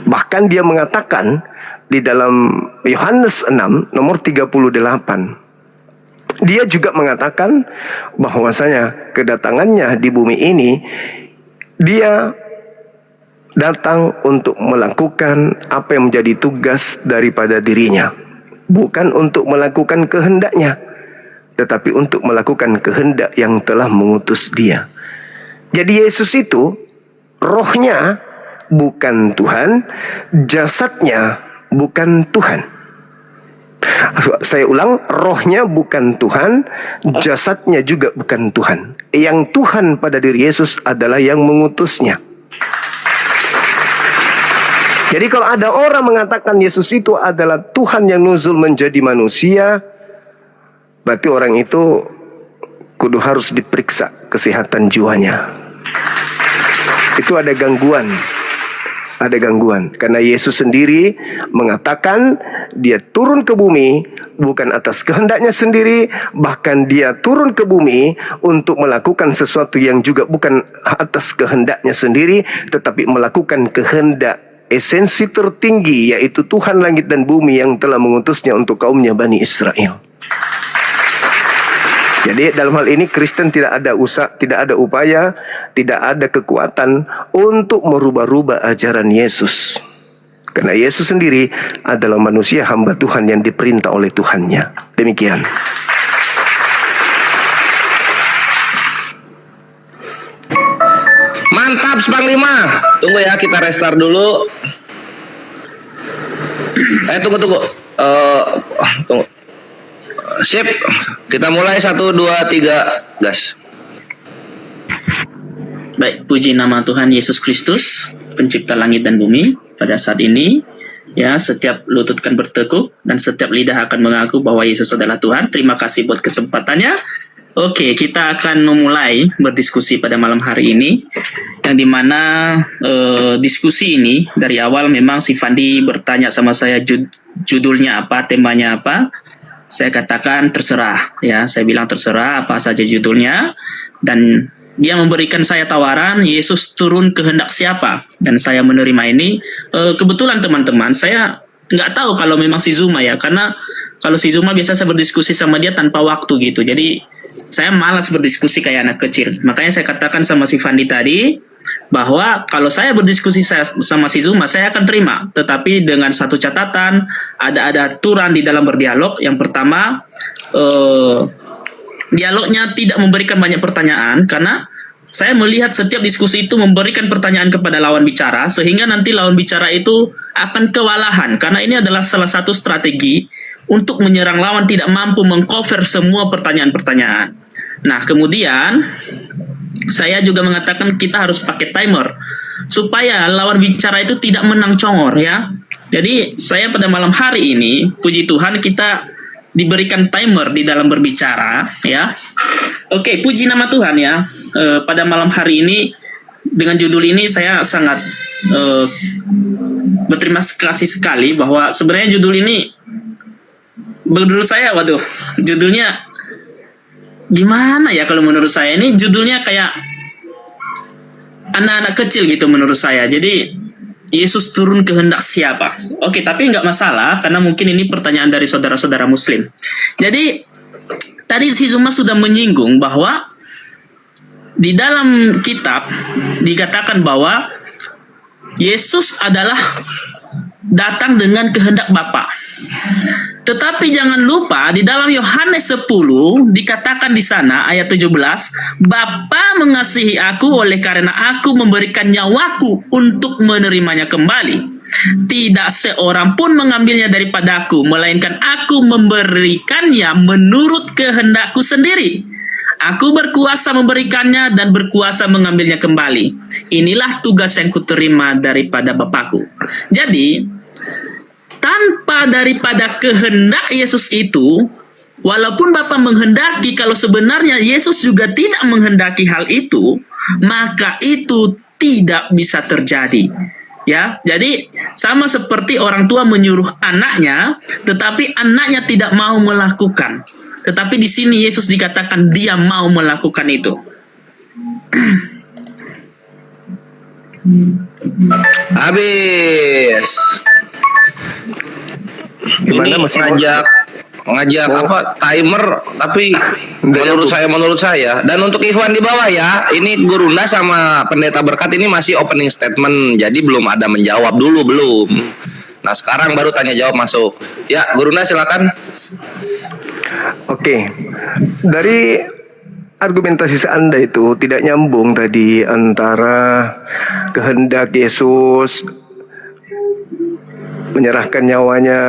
Speaker 3: Bahkan dia mengatakan di dalam Yohanes 6 nomor 38, dia juga mengatakan bahwasanya kedatangannya di bumi ini, dia datang untuk melakukan apa yang menjadi tugas daripada dirinya. Bukan untuk melakukan kehendaknya, tetapi untuk melakukan kehendak yang telah mengutus dia. Jadi Yesus itu rohnya bukan Tuhan, jasadnya bukan Tuhan. Saya ulang, rohnya bukan Tuhan, jasadnya juga bukan Tuhan. Yang Tuhan pada diri Yesus adalah yang mengutusnya. Jadi kalau ada orang mengatakan Yesus itu adalah Tuhan yang nuzul menjadi manusia, berarti orang itu kudu harus diperiksa kesehatan jiwanya. Itu ada gangguan. Ada gangguan. Karena Yesus sendiri mengatakan dia turun ke bumi bukan atas kehendaknya sendiri. Bahkan dia turun ke bumi untuk melakukan sesuatu yang juga bukan atas kehendaknya sendiri, tetapi melakukan kehendak esensi tertinggi, yaitu Tuhan langit dan bumi yang telah mengutusnya untuk kaumnya Bani Israel. Jadi dalam hal ini Kristen tidak ada upaya, tidak ada kekuatan untuk merubah-rubah ajaran Yesus. Karena Yesus sendiri adalah manusia hamba Tuhan yang diperintah oleh Tuhannya. Demikian.
Speaker 5: Mantap, Panglima. Tunggu ya, kita restart dulu. Tunggu. Tunggu. Sip, kita mulai 1, 2, 3, gas.
Speaker 1: Baik, puji nama Tuhan Yesus Kristus, pencipta langit dan bumi. Pada saat ini, ya, setiap lutut akan bertekuk dan setiap lidah akan mengaku bahwa Yesus adalah Tuhan. Terima kasih buat kesempatannya. Oke, kita akan memulai berdiskusi pada malam hari ini, yang dimana diskusi ini dari awal memang si Fandi bertanya sama saya judulnya apa, temanya apa. Saya katakan terserah, ya. Saya bilang terserah apa saja judulnya, dan dia memberikan saya tawaran Yesus turun kehendak siapa, dan saya menerima ini. Kebetulan teman-teman, saya nggak tahu kalau memang si Zuma, ya, karena kalau si Zuma biasa saya berdiskusi sama dia tanpa waktu gitu, jadi saya malas berdiskusi kayak anak kecil. Makanya saya katakan sama si Fandi tadi bahwa kalau saya berdiskusi sama si Zuma, saya akan terima, tetapi dengan satu catatan, ada aturan di dalam berdialog. Yang pertama, dialognya tidak memberikan banyak pertanyaan, karena saya melihat setiap diskusi itu memberikan pertanyaan kepada lawan bicara, sehingga nanti lawan bicara itu akan kewalahan, karena ini adalah salah satu strategi untuk menyerang lawan tidak mampu mengcover semua pertanyaan-pertanyaan. Nah, kemudian saya juga mengatakan kita harus pakai timer supaya lawan bicara itu tidak menang congor, ya. Jadi saya pada malam hari ini, puji Tuhan, kita diberikan timer di dalam berbicara, ya. Oke, puji nama Tuhan, ya. Pada malam hari ini dengan judul ini saya sangat berterima kasih sekali bahwa sebenarnya judul ini menurut saya, waduh, judulnya gimana ya, kalau menurut saya ini judulnya kayak anak-anak kecil gitu menurut saya. Jadi Yesus turun kehendak siapa? Oke, tapi nggak masalah karena mungkin ini pertanyaan dari saudara-saudara Muslim. Jadi tadi si Zuma sudah menyinggung bahwa di dalam kitab dikatakan bahwa Yesus adalah datang dengan kehendak Bapa. Tetapi jangan lupa di dalam Yohanes 10 dikatakan di sana ayat 17, Bapa mengasihi aku oleh karena aku memberikan nyawaku untuk menerimanya kembali. Tidak seorang pun mengambilnya daripadaku, melainkan aku memberikannya menurut kehendakku sendiri. Aku berkuasa memberikannya dan berkuasa mengambilnya kembali. Inilah tugas yang kuterima daripada Bapakku. Jadi, tanpa daripada kehendak Yesus itu, walaupun Bapa menghendaki, kalau sebenarnya Yesus juga tidak menghendaki hal itu, maka itu tidak bisa terjadi. Ya, jadi sama seperti orang tua menyuruh anaknya, tetapi anaknya tidak mau melakukan. Tetapi di sini Yesus dikatakan dia mau melakukan itu.
Speaker 5: Habis.
Speaker 3: Gimana,
Speaker 5: Ini
Speaker 3: masih
Speaker 5: ngajak apa timer, tapi menurut saya dan untuk Ikhwan di bawah ya, ini Gurunda sama Pendeta Berkat ini masih opening statement, jadi belum ada menjawab dulu, belum. Nah, sekarang baru tanya jawab masuk. Ya, Gurunda silakan.
Speaker 3: Oke, dari argumentasi Anda itu tidak nyambung tadi antara kehendak Yesus menyerahkan nyawanya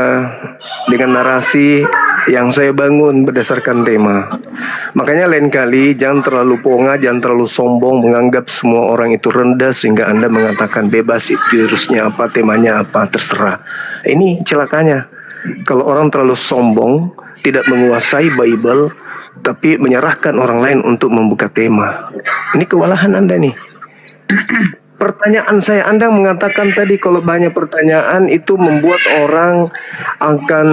Speaker 3: dengan narasi yang saya bangun berdasarkan tema. Makanya lain kali jangan terlalu ponga, jangan terlalu sombong menganggap semua orang itu rendah sehingga Anda mengatakan bebas jurusnya apa, temanya apa, terserah. Ini celakanya. Kalau orang terlalu sombong, tidak menguasai Bible, tapi menyerahkan orang lain untuk membuka tema. Ini kewalahan Anda nih. Pertanyaan saya, Anda mengatakan tadi kalau banyak pertanyaan itu membuat orang akan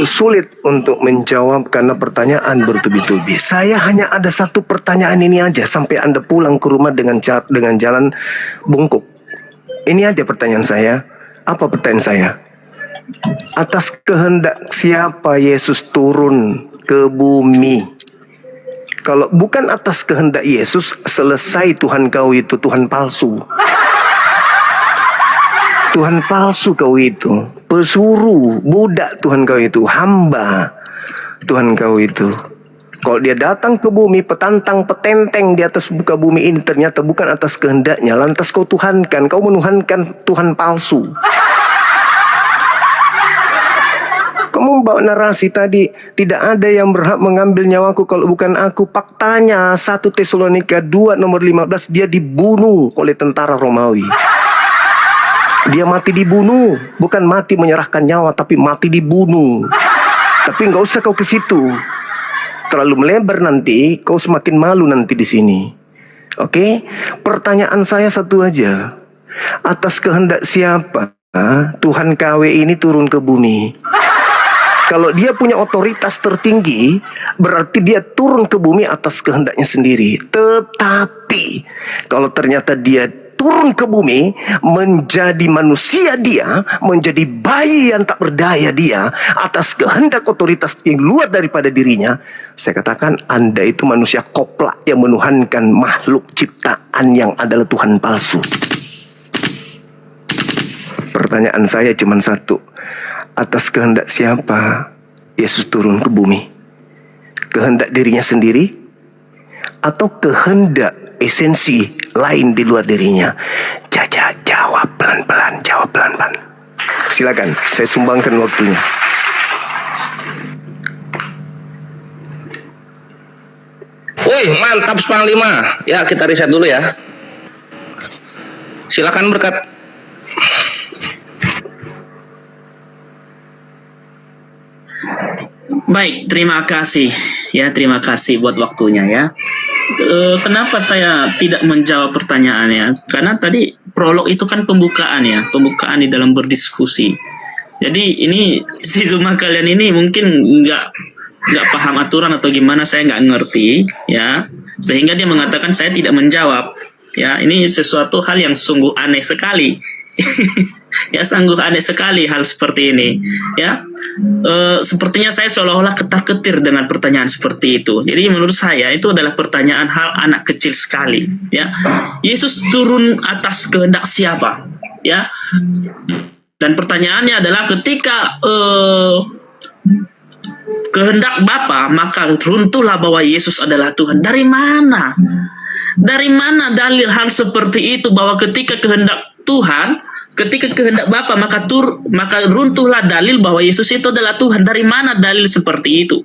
Speaker 3: sulit untuk menjawab karena pertanyaan bertubi-tubi. Saya hanya ada satu pertanyaan ini aja sampai Anda pulang ke rumah dengan jalan bungkuk. Ini aja pertanyaan saya. Apa pertanyaan saya? Atas kehendak siapa Yesus turun ke bumi? Kalau bukan atas kehendak Yesus, selesai Tuhan kau itu Tuhan palsu. Tuhan palsu kau itu, pesuruh, budak Tuhan kau itu, hamba Tuhan kau itu. Kalau dia datang ke bumi, petantang, petenteng di atas muka bumi ini ternyata bukan atas kehendaknya, lantas kau tuhankan, kau menuhankan Tuhan palsu. Kamu bawa narasi tadi, tidak ada yang berhak mengambil nyawaku kalau bukan aku. Faktanya 1 Tesalonika 2 nomor 15, dia dibunuh oleh tentara Romawi. Dia mati dibunuh, bukan mati menyerahkan nyawa, tapi mati dibunuh. Tapi nggak usah kau ke situ, terlalu melebar nanti, kau semakin malu nanti di sini. Oke? Pertanyaan saya satu aja, atas kehendak siapa Tuhan KW ini turun ke bumi? Kalau dia punya otoritas tertinggi, berarti dia turun ke bumi atas kehendaknya sendiri. Tetapi kalau ternyata dia turun ke bumi menjadi manusia, dia menjadi bayi yang tak berdaya, dia atas kehendak otoritas yang luar daripada dirinya, saya katakan Anda itu manusia koplak yang menuhankan makhluk ciptaan yang adalah Tuhan palsu. Pertanyaan saya cuma satu, atas kehendak siapa Yesus turun ke bumi? Kehendak dirinya sendiri atau kehendak esensi lain di luar dirinya? Jawab pelan-pelan, jawab pelan-pelan. Silakan, saya sumbangkan waktunya.
Speaker 5: Woi, mantap Panglima. Ya, kita riset dulu ya. Silakan berkat.
Speaker 1: Baik, terima kasih ya, terima kasih buat waktunya ya. Kenapa saya tidak menjawab pertanyaannya? Karena tadi prolog itu kan pembukaan ya, pembukaan di dalam berdiskusi. Jadi ini si Zuma kalian ini mungkin nggak paham aturan atau gimana, saya nggak ngerti ya, sehingga dia mengatakan saya tidak menjawab ya. Ini sesuatu hal yang sungguh aneh sekali. Ya, sungguh aneh sekali hal seperti ini ya. Sepertinya saya seolah-olah ketar-ketir dengan pertanyaan seperti itu. Jadi menurut saya itu adalah pertanyaan hal anak kecil sekali ya. Yesus turun atas kehendak siapa ya? Dan pertanyaannya adalah ketika kehendak Bapa, maka runtuhlah bahwa Yesus adalah Tuhan. Dari mana? Dari mana dalil hal seperti itu, bahwa ketika kehendak Tuhan, ketika kehendak Bapa, maka runtuhlah dalil bahwa Yesus itu adalah Tuhan? Dari mana dalil seperti itu?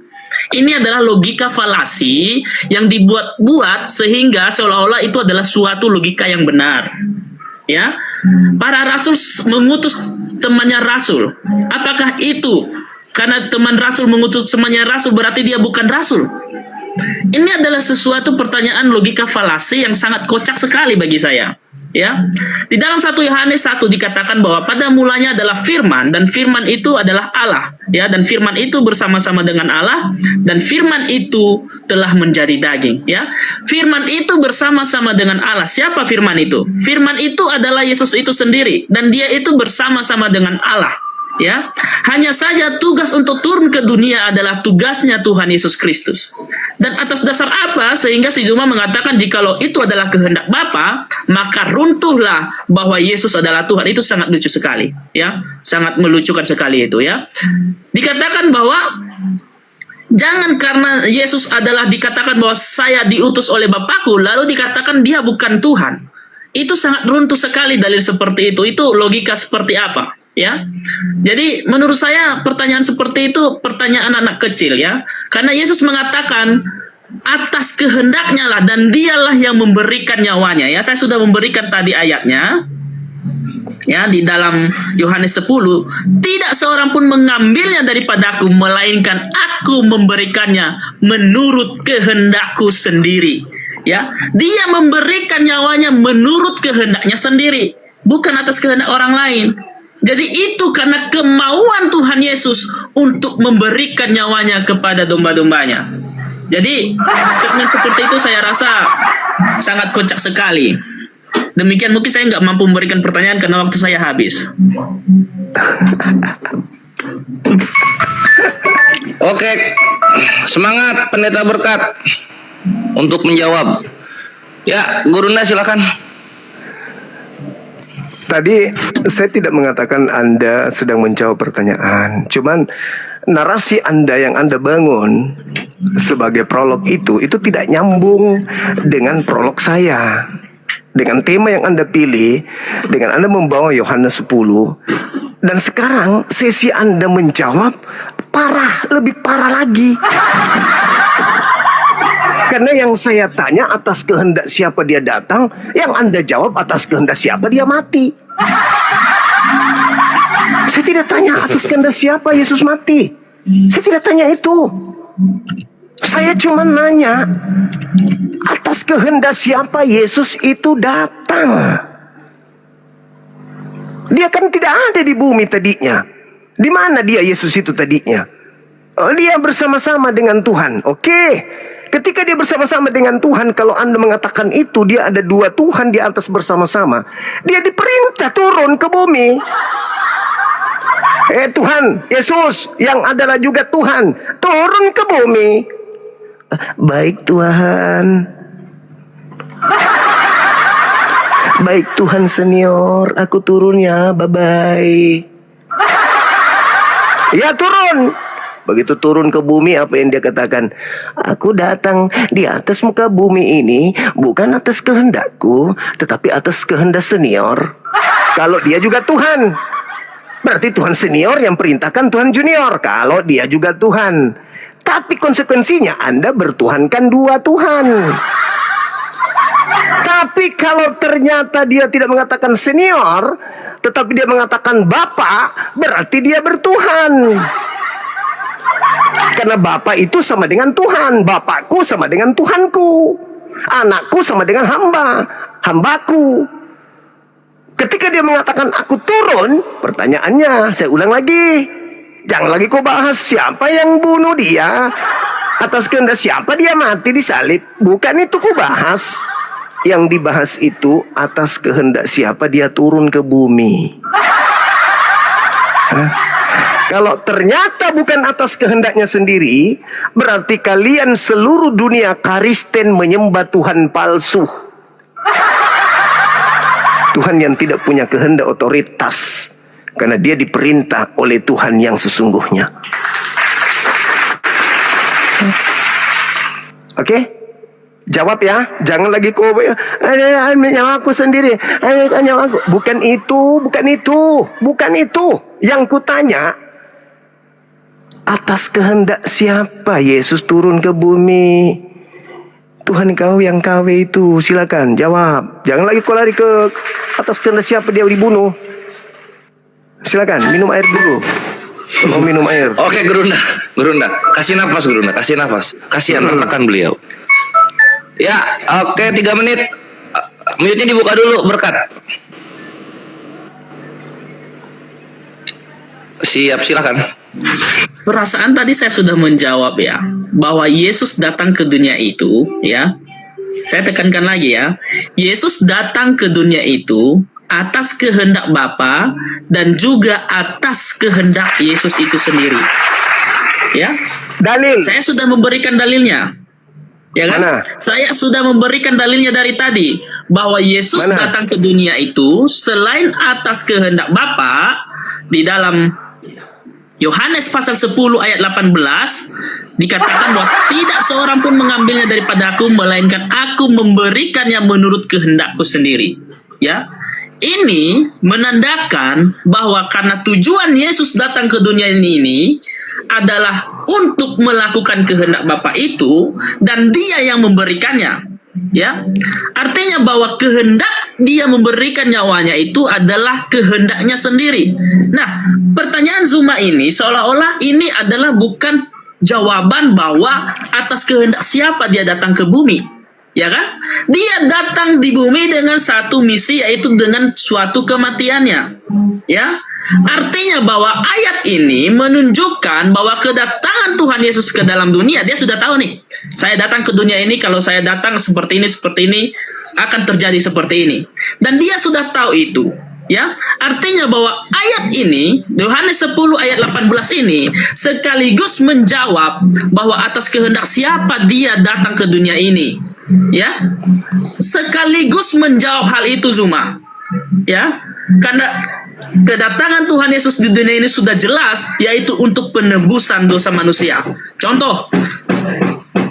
Speaker 1: Ini adalah logika falasi yang dibuat-buat sehingga seolah-olah itu adalah suatu logika yang benar. Ya, para rasul mengutus temannya rasul. Apakah itu karena teman rasul mengutus temannya rasul berarti dia bukan rasul? Ini adalah sesuatu pertanyaan logika falasi yang sangat kocak sekali bagi saya. Ya, di dalam 1 Yohanes 1 dikatakan bahwa pada mulanya adalah firman, dan firman itu adalah Allah. Ya, dan firman itu bersama-sama dengan Allah, dan firman itu telah menjadi daging. Ya, firman itu bersama-sama dengan Allah. Siapa firman itu? Firman itu adalah Yesus itu sendiri, dan dia itu bersama-sama dengan Allah. Ya, hanya saja tugas untuk turun ke dunia adalah tugasnya Tuhan Yesus Kristus. Dan atas dasar apa sehingga si Zuma mengatakan jikalau itu adalah kehendak Bapa, maka runtuhlah bahwa Yesus adalah Tuhan? Itu sangat lucu sekali, ya, sangat melucukan sekali itu ya. Dikatakan bahwa Jangan karena Yesus adalah dikatakan bahwa saya diutus oleh Bapakku, lalu dikatakan dia bukan Tuhan. Itu sangat runtuh sekali dalil seperti itu. Itu logika seperti apa? Ya, jadi menurut saya pertanyaan seperti itu pertanyaan anak kecil ya. Karena Yesus mengatakan atas kehendaknya lah dan dialah yang memberikan nyawanya ya. Saya sudah memberikan tadi ayatnya. Ya, di dalam Yohanes 10, tidak seorang pun mengambilnya daripadaku, melainkan aku memberikannya menurut kehendakku sendiri. Ya, dia memberikan nyawanya menurut kehendaknya sendiri, bukan atas kehendak orang lain. Jadi itu karena kemauan Tuhan Yesus untuk memberikan nyawanya kepada domba-dombanya. Jadi statement seperti itu saya rasa sangat kocak sekali. Demikian mungkin saya nggak mampu memberikan pertanyaan karena waktu saya habis.
Speaker 5: Oke, semangat Pendeta Berkat untuk menjawab. Ya, Gurunda silakan.
Speaker 3: Tadi saya tidak mengatakan Anda sedang menjawab pertanyaan. Cuman narasi Anda yang Anda bangun sebagai prolog itu tidak nyambung dengan prolog saya. Dengan tema yang Anda pilih, dengan Anda membawa Yohanes 10, dan sekarang sesi Anda menjawab parah, lebih parah lagi. Karena yang saya tanya atas kehendak siapa dia datang, yang Anda jawab atas kehendak siapa dia mati. Saya tidak tanya atas kehendak siapa Yesus mati. Saya tidak tanya itu. Saya cuma nanya atas kehendak siapa Yesus itu datang. Dia kan tidak ada di bumi tadinya. Di mana dia Yesus itu tadinya? Oh, dia bersama-sama dengan Tuhan. Oke. Ketika dia bersama-sama dengan Tuhan, kalau Anda mengatakan itu dia ada dua Tuhan di atas bersama-sama, dia diperintah turun ke bumi. Tuhan Yesus yang adalah juga Tuhan turun ke bumi. Baik Tuhan. Baik Tuhan senior, aku turun ya, bye-bye. Ya turun. Begitu turun ke bumi, apa yang dia katakan? Aku datang di atas muka bumi ini bukan atas kehendakku, tetapi atas kehendak senior. Kalau dia juga Tuhan, berarti Tuhan senior yang perintahkan Tuhan junior. Kalau dia juga Tuhan, tapi konsekuensinya Anda bertuhankan dua Tuhan. Tapi kalau ternyata dia tidak mengatakan senior, tetapi dia mengatakan Bapa, berarti dia bertuhan. Karena Bapa itu sama dengan Tuhan. Bapakku sama dengan Tuhanku. Anakku sama dengan hambaku. Ketika dia mengatakan aku turun, pertanyaannya, saya ulang lagi. Jangan lagi kau bahas siapa yang bunuh dia, atas kehendak siapa dia mati disalib. Bukan itu kau bahas. Yang dibahas itu atas kehendak siapa dia turun ke bumi. Kalau ternyata bukan atas kehendaknya sendiri, berarti kalian seluruh dunia Kristen menyembah Tuhan palsu. Tuhan yang tidak punya kehendak otoritas. Karena dia diperintah oleh Tuhan yang sesungguhnya. Oke? Jawab ya. Jangan lagi kau nyawa aku sendiri. Nyawa aku. Bukan itu. Bukan itu. Yang kutanya, atas kehendak siapa Yesus turun ke bumi? Tuhan kau yang KW itu. Silakan jawab. Jangan lagi kau lari ke atas kehendak siapa dia dibunuh. Silakan, minum air dulu. Mau minum air.
Speaker 5: Oke, Gurunda, kasih nafas Gurunda, kasih nafas. Kasihan tertekan beliau. Ya, oke, 3 menit. Mute-nya dibuka dulu, Berkat. Siap, silakan.
Speaker 1: Perasaan tadi saya sudah menjawab ya, bahwa Yesus datang ke dunia itu ya. Saya tekankan lagi ya. Yesus datang ke dunia itu atas kehendak Bapa dan juga atas kehendak Yesus itu sendiri. Ya.
Speaker 3: Dalil.
Speaker 1: Saya sudah memberikan dalilnya. Ya kan?
Speaker 3: Mana?
Speaker 1: Saya sudah memberikan dalilnya dari tadi bahwa Yesus datang ke dunia itu selain atas kehendak Bapa di dalam Yohanes pasal 10 ayat 18 dikatakan bahwa tidak seorang pun mengambilnya daripada aku, melainkan aku memberikannya menurut kehendakku sendiri. Ya, ini menandakan bahwa karena tujuan Yesus datang ke dunia ini adalah untuk melakukan kehendak Bapa itu, dan Dia yang memberikannya. Ya, artinya bahwa kehendak Dia memberikan nyawanya itu adalah kehendaknya sendiri. Nah, pertanyaan Zuma ini seolah-olah ini adalah bukan jawaban bahwa atas kehendak siapa Dia datang ke bumi, ya kan? Dia datang di bumi dengan satu misi, yaitu dengan suatu kematiannya, ya. Artinya bahwa ayat ini menunjukkan bahwa kedatangan Tuhan Yesus ke dalam dunia, Dia sudah tahu nih, saya datang ke dunia ini, kalau saya datang seperti ini akan terjadi seperti ini, dan Dia sudah tahu itu. Ya, artinya bahwa ayat ini, Yohanes 10 ayat 18 ini sekaligus menjawab bahwa atas kehendak siapa Dia datang ke dunia ini. Ya, sekaligus menjawab hal itu, Zuma. Ya, karena kedatangan Tuhan Yesus di dunia ini sudah jelas, yaitu untuk penebusan dosa manusia. Contoh,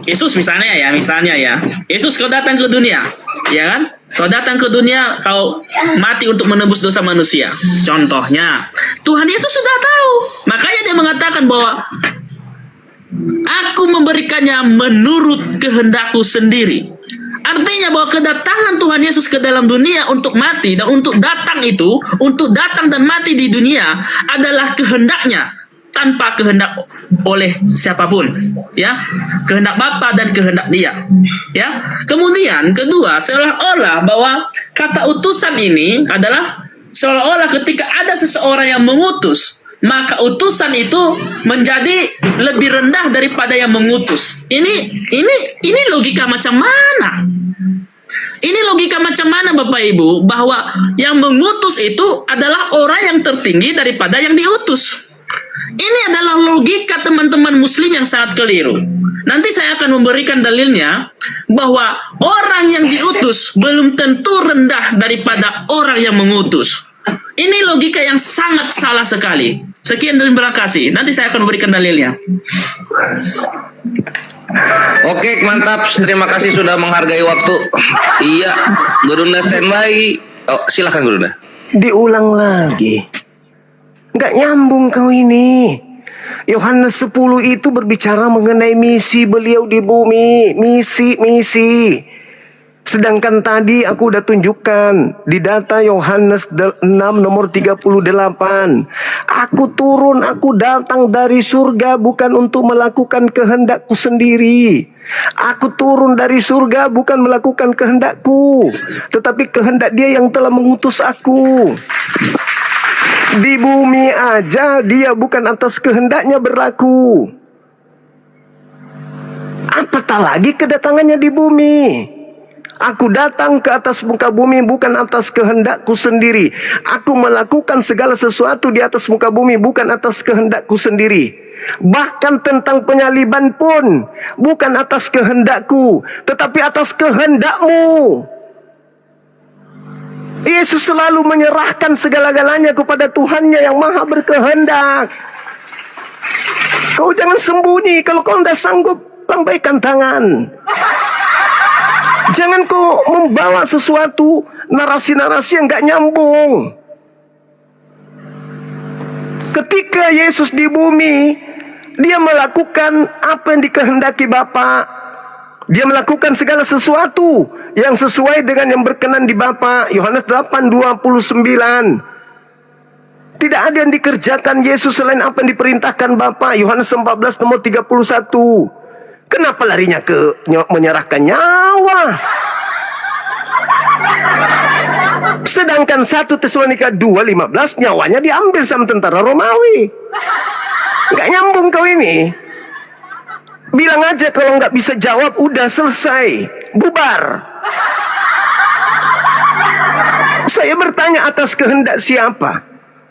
Speaker 1: Yesus misalnya ya, Yesus kau datang ke dunia, ya kan? Kau datang ke dunia, kau mati untuk menebus dosa manusia. Contohnya, Tuhan Yesus sudah tahu, makanya Dia mengatakan bahwa aku memberikannya menurut kehendakku sendiri. Artinya bahwa kedatangan Tuhan Yesus ke dalam dunia untuk mati dan untuk datang itu, untuk datang dan mati di dunia adalah kehendaknya, tanpa kehendak oleh siapapun, ya, kehendak Bapa dan kehendak Dia, ya. Kemudian kedua, seolah-olah bahwa kata utusan ini adalah seolah-olah ketika ada seseorang yang mengutus, maka utusan itu menjadi lebih rendah daripada yang mengutus. Ini logika macam mana? Ini logika macam mana, Bapak Ibu, bahwa yang mengutus itu adalah orang yang tertinggi daripada yang diutus? Ini adalah logika teman-teman muslim yang sangat keliru. Nanti saya akan memberikan dalilnya bahwa orang yang diutus belum tentu rendah daripada orang yang mengutus. Ini logika yang sangat salah sekali. Sekian dan terima kasih. Nanti saya akan memberikan dalilnya.
Speaker 5: Oke, mantap. Terima kasih sudah menghargai waktu. Iya, Gurunda standby. Oh, silakan Gurunda.
Speaker 3: Diulang lagi. Nggak nyambung kau ini. Yohanes 10 itu berbicara mengenai misi beliau di bumi. Misi. Sedangkan tadi aku udah tunjukkan di data Yohanes 6 nomor 38. Aku turun, aku datang dari surga bukan untuk melakukan kehendakku sendiri. Aku turun dari surga bukan melakukan kehendakku, tetapi kehendak Dia yang telah mengutus aku. Di bumi aja Dia bukan atas kehendaknya berlaku, apatah lagi kedatangannya di bumi. Aku datang ke atas muka bumi bukan atas kehendakku sendiri. Aku melakukan segala sesuatu di atas muka bumi bukan atas kehendakku sendiri. Bahkan tentang penyaliban pun bukan atas kehendakku, tetapi atas kehendakmu. Yesus selalu menyerahkan segala-galanya kepada Tuhannya yang maha berkehendak. Kau jangan sembunyi. Kalau kau tidak sanggup, lambaikan tangan. Jangan kau membawa sesuatu narasi-narasi yang gak nyambung. Ketika Yesus di bumi, Dia melakukan apa yang dikehendaki Bapa. Dia melakukan segala sesuatu yang sesuai dengan yang berkenan di Bapa. Yohanes 8:29. Tidak ada yang dikerjakan Yesus selain apa yang diperintahkan Bapa. Yohanes 14 nomor 31. Kenapa larinya ke menyerahkan nyawa? Sedangkan 1 Tesalonika 2:15 nyawanya diambil sama tentara Romawi. Gak nyambung kau ini. Bilang aja kalau nggak bisa jawab, udah selesai, bubar. Saya bertanya atas kehendak siapa?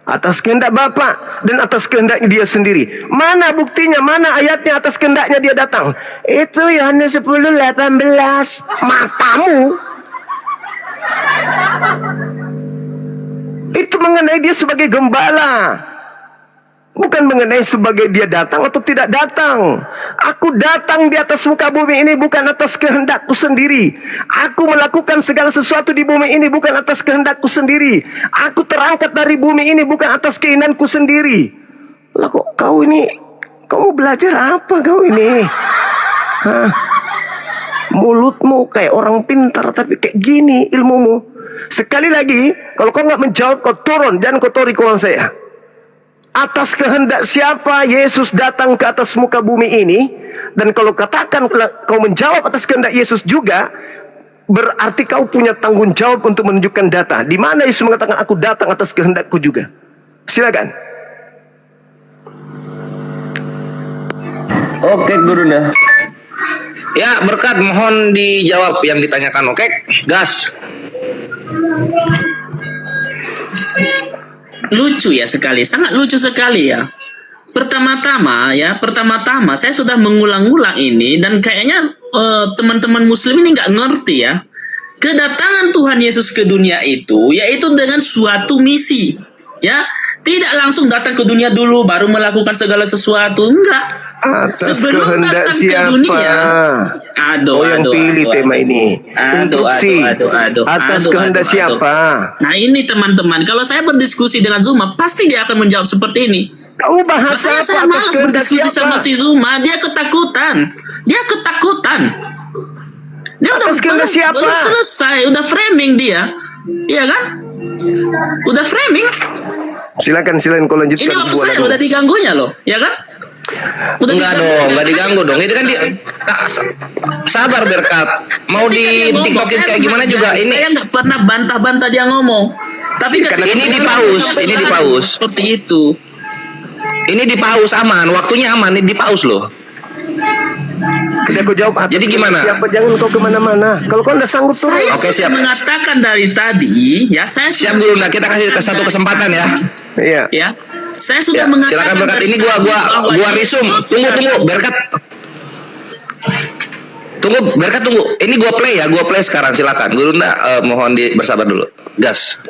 Speaker 3: Atas kehendak Bapa dan atas kehendak Dia sendiri. Mana buktinya? Mana ayatnya atas kehendaknya Dia datang? Itu Yohanes 10:18. Matamu. Itu mengenai Dia sebagai gembala. Bukan mengenai sebagai dia datang atau tidak datang. Aku datang di atas muka bumi ini bukan atas kehendakku sendiri. Aku melakukan segala sesuatu di bumi ini bukan atas kehendakku sendiri. Aku terangkat dari bumi ini bukan atas keinginanku sendiri. Lah kok kau ini, kau belajar apa kau ini? Hah? Mulutmu kayak orang pintar tapi kayak gini ilmumu. Sekali lagi, kalau kau nggak menjawab, kau turun, jangan kau kotori saya. Atas kehendak siapa Yesus datang ke atas muka bumi ini? Dan kalau katakan kau menjawab atas kehendak Yesus juga, berarti kau punya tanggung jawab untuk menunjukkan data. Di mana Yesus mengatakan aku datang atas kehendakku juga? Silakan.
Speaker 5: Oke, Gurunda. Ya, Berkat, mohon dijawab yang ditanyakan. Oke, gas.
Speaker 1: Lucu ya sekali, sangat lucu sekali ya. Pertama-tama saya sudah mengulang-ulang ini dan kayaknya teman-teman muslim ini nggak ngerti ya. Kedatangan Tuhan Yesus ke dunia itu yaitu dengan suatu misi. Ya, tidak langsung datang ke dunia dulu baru melakukan segala sesuatu, enggak.
Speaker 3: Atas
Speaker 1: Sebelum
Speaker 3: kehendak
Speaker 1: datang ke
Speaker 3: siapa?
Speaker 1: dunia,
Speaker 3: yang pilih tema ini. Instruksi. Atas kehendak siapa?
Speaker 1: Nah ini teman-teman, kalau saya berdiskusi dengan Zuma, pasti dia akan menjawab seperti ini.
Speaker 3: Kau bahas
Speaker 1: Makanya
Speaker 3: apa?
Speaker 1: saya
Speaker 3: Atas
Speaker 1: malas
Speaker 3: kehendak
Speaker 1: berdiskusi
Speaker 3: siapa?
Speaker 1: sama si Zuma, dia ketakutan. Dia
Speaker 3: Atas kehendak siapa?
Speaker 1: udah selesai, udah framing dia. Iya kan? Udah framing.
Speaker 3: Silakan kau lanjutkan.
Speaker 1: Ini waktu saya udah diganggunya loh, ya kan?
Speaker 5: Enggak dong, enggak diganggu dong. Ini kan sabar Berkat. Mau di TikTokin kayak gimana juga ini.
Speaker 1: Saya nggak pernah bantah-bantah dia ngomong. Tapi
Speaker 5: ini di paus.
Speaker 1: Seperti itu.
Speaker 5: Ini di paus aman, waktunya aman, ini di paus loh.
Speaker 3: Tidak kau jawab.
Speaker 5: Jadi gimana?
Speaker 3: Siapa? Jangan kau kemana-mana. Kalau kau nggak sanggup turun.
Speaker 1: Saya
Speaker 5: Oke, siap.
Speaker 1: mengatakan dari tadi, ya saya
Speaker 5: Siap dulu, nah kita kasih satu kesempatan ya.
Speaker 3: Iya.
Speaker 1: Ya, saya sudah
Speaker 5: Ya,
Speaker 1: mengatakan.
Speaker 5: silakan Berkat.
Speaker 1: dari
Speaker 5: Ini
Speaker 1: tadi bahwa
Speaker 5: gua risum. Tunggu Berkat. Tunggu Berkat tunggu. Ini gua play sekarang, silakan. Gurunda mohon bersabar dulu. Gas.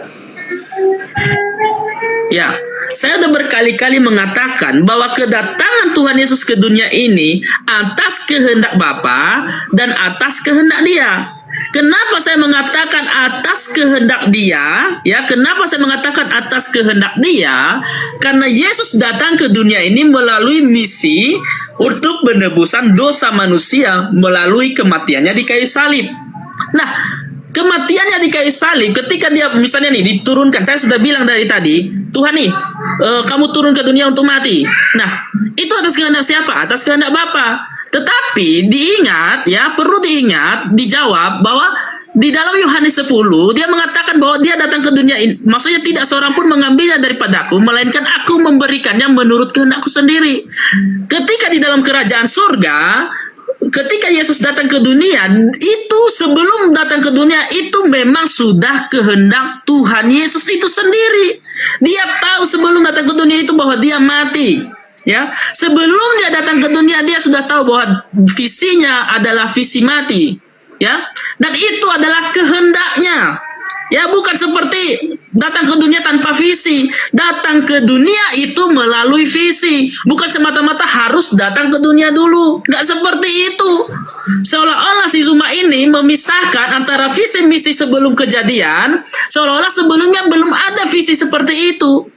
Speaker 1: Ya, saya sudah berkali-kali mengatakan bahwa kedatangan Tuhan Yesus ke dunia ini atas kehendak Bapa dan atas kehendak Dia. Kenapa saya mengatakan atas kehendak Dia? Ya, kenapa saya mengatakan atas kehendak Dia? Karena Yesus datang ke dunia ini melalui misi untuk penebusan dosa manusia melalui kematiannya di kayu salib. Nah, kematiannya di kayu salib ketika dia misalnya nih diturunkan, saya sudah bilang dari tadi, Tuhan nih, kamu turun ke dunia untuk mati. Nah, itu atas kehendak siapa? Atas kehendak Bapa. Tetapi diingat ya, perlu diingat, dijawab bahwa di dalam Yohanes 10 dia mengatakan bahwa dia datang ke dunia ini, maksudnya tidak seorang pun mengambilnya daripadaku, melainkan aku memberikannya menurut kehendakku sendiri. Ketika di dalam kerajaan surga, ketika Yesus datang ke dunia, itu sebelum datang ke dunia itu memang sudah kehendak Tuhan Yesus itu sendiri. Dia tahu sebelum datang ke dunia itu bahwa dia mati. Ya, sebelum dia datang ke dunia dia sudah tahu bahwa visinya adalah visi mati. Ya, dan itu adalah kehendaknya. Ya, bukan seperti datang ke dunia tanpa visi. Datang ke dunia itu melalui visi. Bukan semata-mata harus datang ke dunia dulu. Nggak seperti itu. Seolah-olah si Zuma ini memisahkan antara visi misi sebelum kejadian. Seolah-olah sebelumnya belum ada visi seperti itu.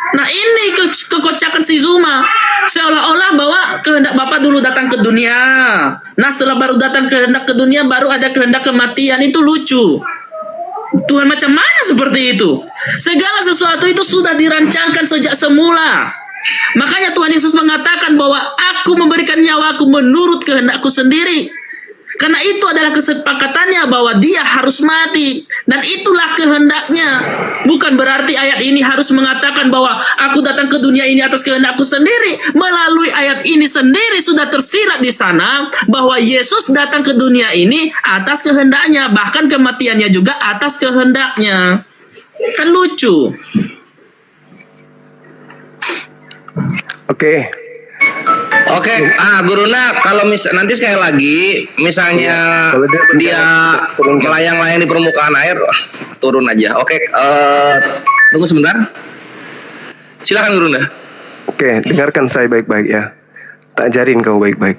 Speaker 1: Nah, ini kekocakan si Zuma. Seolah-olah bahwa kehendak Bapa dulu datang ke dunia. Nah, setelah baru datang kehendak ke dunia, baru ada kehendak kematian. Itu lucu. Tuhan macam mana seperti itu? Segala sesuatu itu sudah dirancangkan sejak semula. Makanya Tuhan Yesus mengatakan bahwa aku memberikan nyawaku menurut kehendakku sendiri. Karena itu adalah kesepakatannya bahwa dia harus mati. Dan itulah kehendaknya. Bukan berarti ayat ini harus mengatakan bahwa aku datang ke dunia ini atas kehendakku sendiri. Melalui ayat ini sendiri sudah tersirat di sana bahwa Yesus datang ke dunia ini atas kehendaknya. Bahkan kematiannya juga atas kehendaknya. Kan lucu.
Speaker 3: Oke.
Speaker 5: Oke, Gurunda, kalau nanti sekali lagi, misalnya
Speaker 3: kalau dia
Speaker 5: melayang-layang di permukaan air, turun aja. Oke, tunggu sebentar. Silakan Gurunda.
Speaker 3: Oke, dengarkan saya baik-baik ya. Tak ajarin kau baik-baik.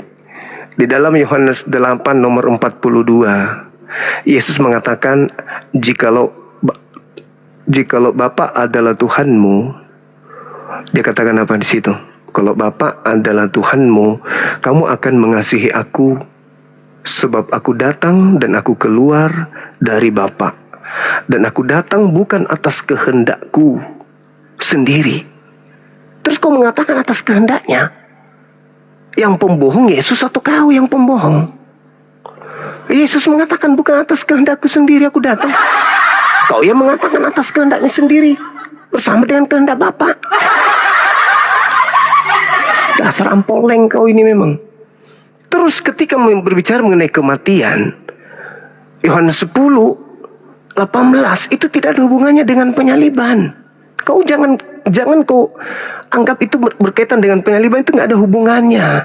Speaker 3: Di dalam Yohanes 8 nomor 42, Yesus mengatakan, jikalau Bapa adalah Tuhanmu, dia katakan apa di situ? Kalau Bapa adalah Tuhanmu, kamu akan mengasihi aku, sebab aku datang dan aku keluar dari Bapa, dan aku datang bukan atas kehendakku sendiri. Terus kau mengatakan atas kehendaknya. Yang pembohong Yesus atau kau yang pembohong? Yesus mengatakan bukan atas kehendakku sendiri aku datang. Kau yang mengatakan atas kehendaknya sendiri, bersama dengan kehendak Bapa. Dasar ampoleng kau ini memang. Terus ketika berbicara mengenai kematian, Yohanes 10:18 itu tidak ada hubungannya dengan penyaliban. Kau jangan kau anggap itu berkaitan dengan penyaliban, itu nggak ada hubungannya.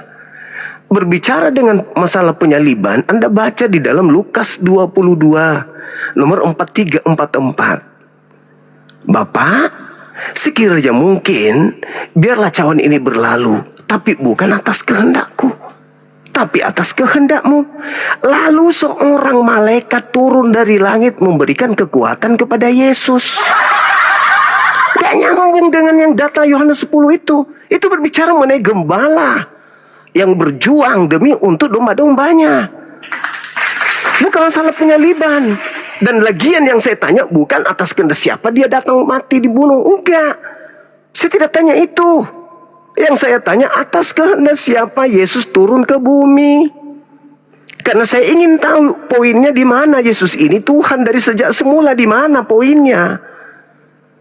Speaker 3: Berbicara dengan masalah penyaliban, Anda baca di dalam Lukas 22 nomor 4344. Bapak, sekiranya mungkin biarlah cawan ini berlalu, tapi bukan atas kehendakku, tapi atas kehendakmu. Lalu seorang malaikat turun dari langit memberikan kekuatan kepada Yesus. Gak nyambung dengan yang data Yohanes 10 itu. Itu berbicara mengenai gembala yang berjuang demi untuk domba-dombanya. Bukan masalah penyaliban. Dan lagian yang saya tanya bukan atas kehendak siapa dia datang mati dibunuh. Enggak. Saya tidak tanya itu. Yang saya tanya atas kehendak siapa Yesus turun ke bumi. Karena saya ingin tahu poinnya di mana Yesus ini Tuhan dari sejak semula, di mana poinnya.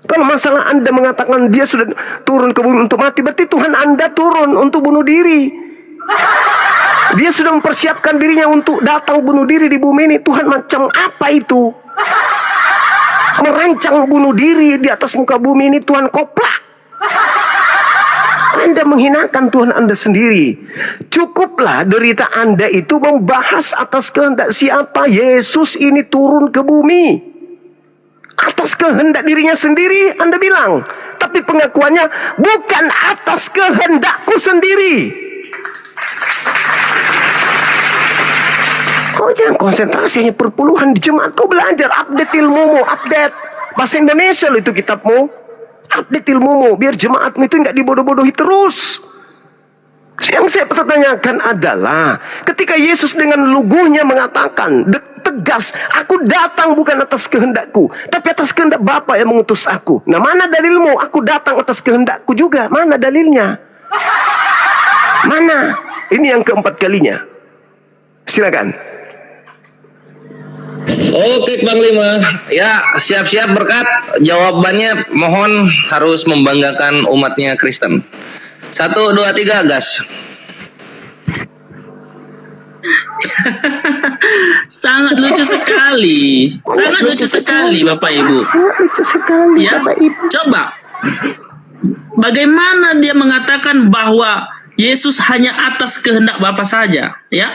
Speaker 3: Kalau masalah Anda mengatakan dia sudah turun ke bumi untuk mati, berarti Tuhan Anda turun untuk bunuh diri. Dia sudah mempersiapkan dirinya untuk datang bunuh diri di bumi ini. Tuhan macam apa itu? Merancang bunuh diri di atas muka bumi ini Tuhan koplak. Anda menghinakan Tuhan Anda sendiri. Cukuplah derita Anda itu membahas atas kehendak siapa Yesus ini turun ke bumi. Atas kehendak dirinya sendiri Anda bilang, tapi pengakuannya bukan atas kehendakku sendiri. Kau jangan konsentrasi hanya perpuluhan di jemaat. Kau belajar, update ilmumu, update bahasa Indonesia lo itu kitabmu. Update ilmumu biar jemaatmu itu nggak dibodoh-bodohi terus. Yang saya pertanyakan adalah ketika Yesus dengan luguhnya mengatakan tegas, aku datang bukan atas kehendakku, tapi atas kehendak Bapa yang mengutus aku. Nah, mana dalilmu? Aku datang atas kehendakku juga. Mana dalilnya? Mana? Ini yang keempat kalinya. Silakan.
Speaker 5: Oke Bang Lima, ya siap-siap berkat. Jawabannya mohon harus membanggakan umatnya Kristen. 1, 2, 3 gas.
Speaker 1: Sangat lucu sekali. Sangat lucu sekali Bapak Ibu.
Speaker 3: Lucu sekali
Speaker 1: Ya,
Speaker 3: Bapak Ibu.
Speaker 1: coba. Bagaimana dia mengatakan bahwa Yesus hanya atas kehendak Bapa saja, ya?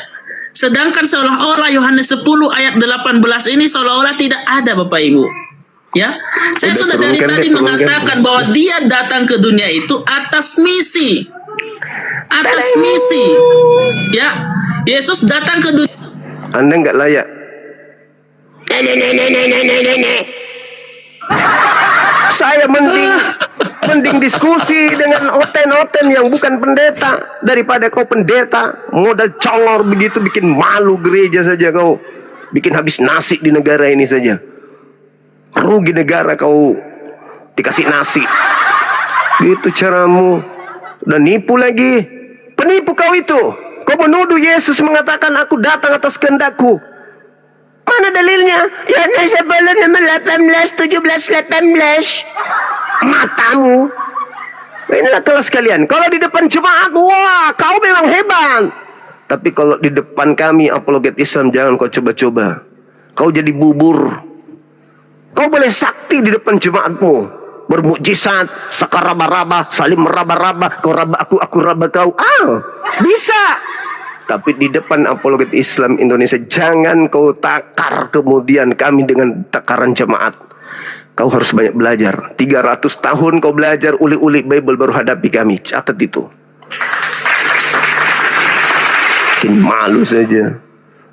Speaker 1: Sedangkan seolah-olah Yohanes 10 ayat 18 ini seolah-olah tidak ada Bapak Ibu. Ya, saya sudah dari tadi mengatakan bahwa dia datang ke dunia itu atas misi. Atas misi. Ya, Yesus datang ke dunia.
Speaker 3: Anda nggak layak. Saya mending diskusi dengan oten-oten yang bukan pendeta daripada kau pendeta modal congor begitu, bikin malu gereja saja kau, bikin habis nasi di negara ini saja. Rugi negara kau dikasih nasi. Gitu caramu. Dan nipu lagi. Penipu kau itu. Kau menuduh Yesus mengatakan aku datang atas kehendakku. Mana dalilnya? Yohanes 10 nomor 18, 17, 18. Matamu. Inilah kelas kalian. Kalau di depan jemaat, wah kau memang hebat. Tapi kalau di depan kami apologet Islam, jangan kau coba-coba. Kau jadi bubur. Kau boleh sakti di depan jemaatmu, bermukjizat, sakar raba-raba, saling meraba-raba, kau raba aku raba kau. Bisa. Tapi di depan apologet Islam Indonesia, jangan kau takar kemudian kami dengan takaran jemaat. Kau harus banyak belajar. 300 tahun kau belajar uli-uli Bible baru hadapi kami. Catat itu. Bikin malu saja.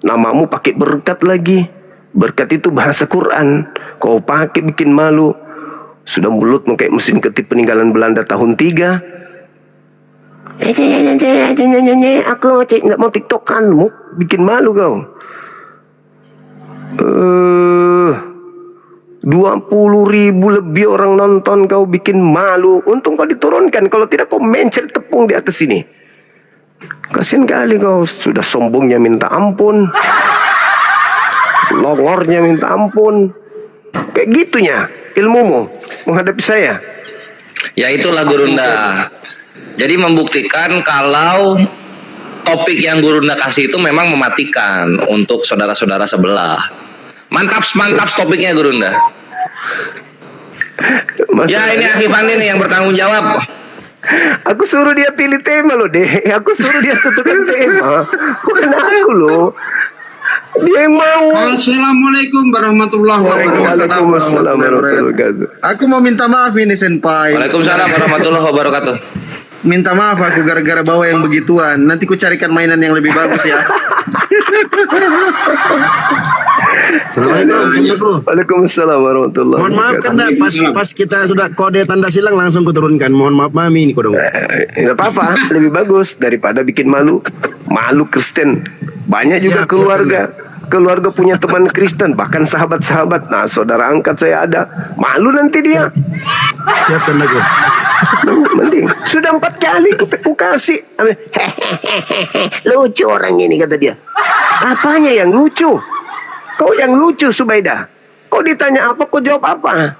Speaker 3: Namamu pakai berkat lagi. Berkat itu bahasa Quran. Kau pakai bikin malu. Sudah mulutmu kayak mesin ketip peninggalan Belanda tahun 3. Aku nggak mau tiktokan. Bikin malu kau. 20.000 lebih orang nonton, kau bikin malu. Untung kau diturunkan. Kalau tidak kau mencet tepung di atas sini. Kasian kali kau. Sudah sombongnya minta ampun, longornya minta ampun. Kayak gitunya ilmumu menghadapi saya.
Speaker 5: Ya itulah Gurunda. Jadi membuktikan kalau topik yang Gurunda kasih itu memang mematikan untuk saudara-saudara sebelah. Mantap topiknya Gurunda. Ya ini Akhi Fandi nih yang bertanggung jawab.
Speaker 3: Aku suruh dia pilih tema loh deh. Aku suruh dia tentukan tema. Bukan aku loh. Dia yang mau.
Speaker 7: Assalamualaikum warahmatullahi wabarakatuh.
Speaker 3: Waalaikumsalam warahmatullahi wabarakatuh.
Speaker 4: Aku mau minta maaf ini Senpai.
Speaker 5: Waalaikumsalam warahmatullahi wabarakatuh.
Speaker 4: Minta maaf aku gara-gara bawa yang begituan. Nanti ku carikan mainan yang lebih bagus ya.
Speaker 8: Assalamualaikum.
Speaker 3: Waalaikumsalam warahmatullahi
Speaker 8: Mohon maaf kan dah, pas kita sudah kode tanda silang langsung kuturunkan. Mohon maaf mami ini kodong.
Speaker 3: Tidak apa-apa, lebih bagus daripada bikin malu. Malu Kristen. Banyak juga keluarga punya teman Kristen, bahkan sahabat-sahabat. Nah, saudara angkat saya ada. Malu nanti dia.
Speaker 8: Siap tandaku.
Speaker 3: Mending sudah 4 kali ku kasih. Lucu orang ini kata dia. Apanya yang lucu? Kau yang lucu Subaidah. Kau ditanya apa, kau jawab apa?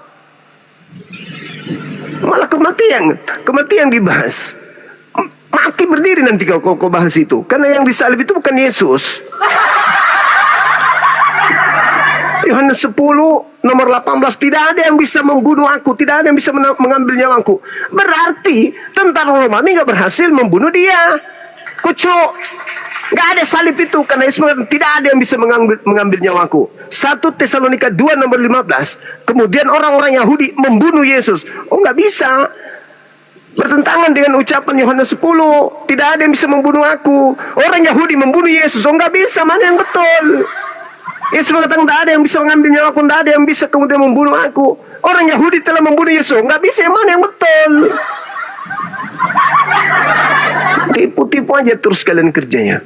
Speaker 3: Malah kematian dibahas. Mati berdiri nanti kau bahas itu. Karena yang disalib itu bukan Yesus. Yohanes 10 nomor 18, tidak ada yang bisa membunuh aku, tidak ada yang bisa mengambil nyawaku. Berarti tentara Romawi nggak berhasil membunuh dia. Kucuk, nggak ada salib itu karena Yesus tidak ada yang bisa mengambil nyawaku. 1 Tesalonika 2 nomor 15. Kemudian orang-orang Yahudi membunuh Yesus. Oh, nggak bisa. Bertentangan dengan ucapan Yohanes 10. Tidak ada yang bisa membunuh aku. Orang Yahudi membunuh Yesus. Oh, nggak bisa. Mana yang betul? Yesus mengatakan tidak ada yang bisa mengambil nyawaku, tidak ada yang bisa kemudian membunuh aku. Orang Yahudi telah membunuh Yesus. Nggak bisa. Mana yang betul? Tipu-tipu aja terus kalian kerjanya.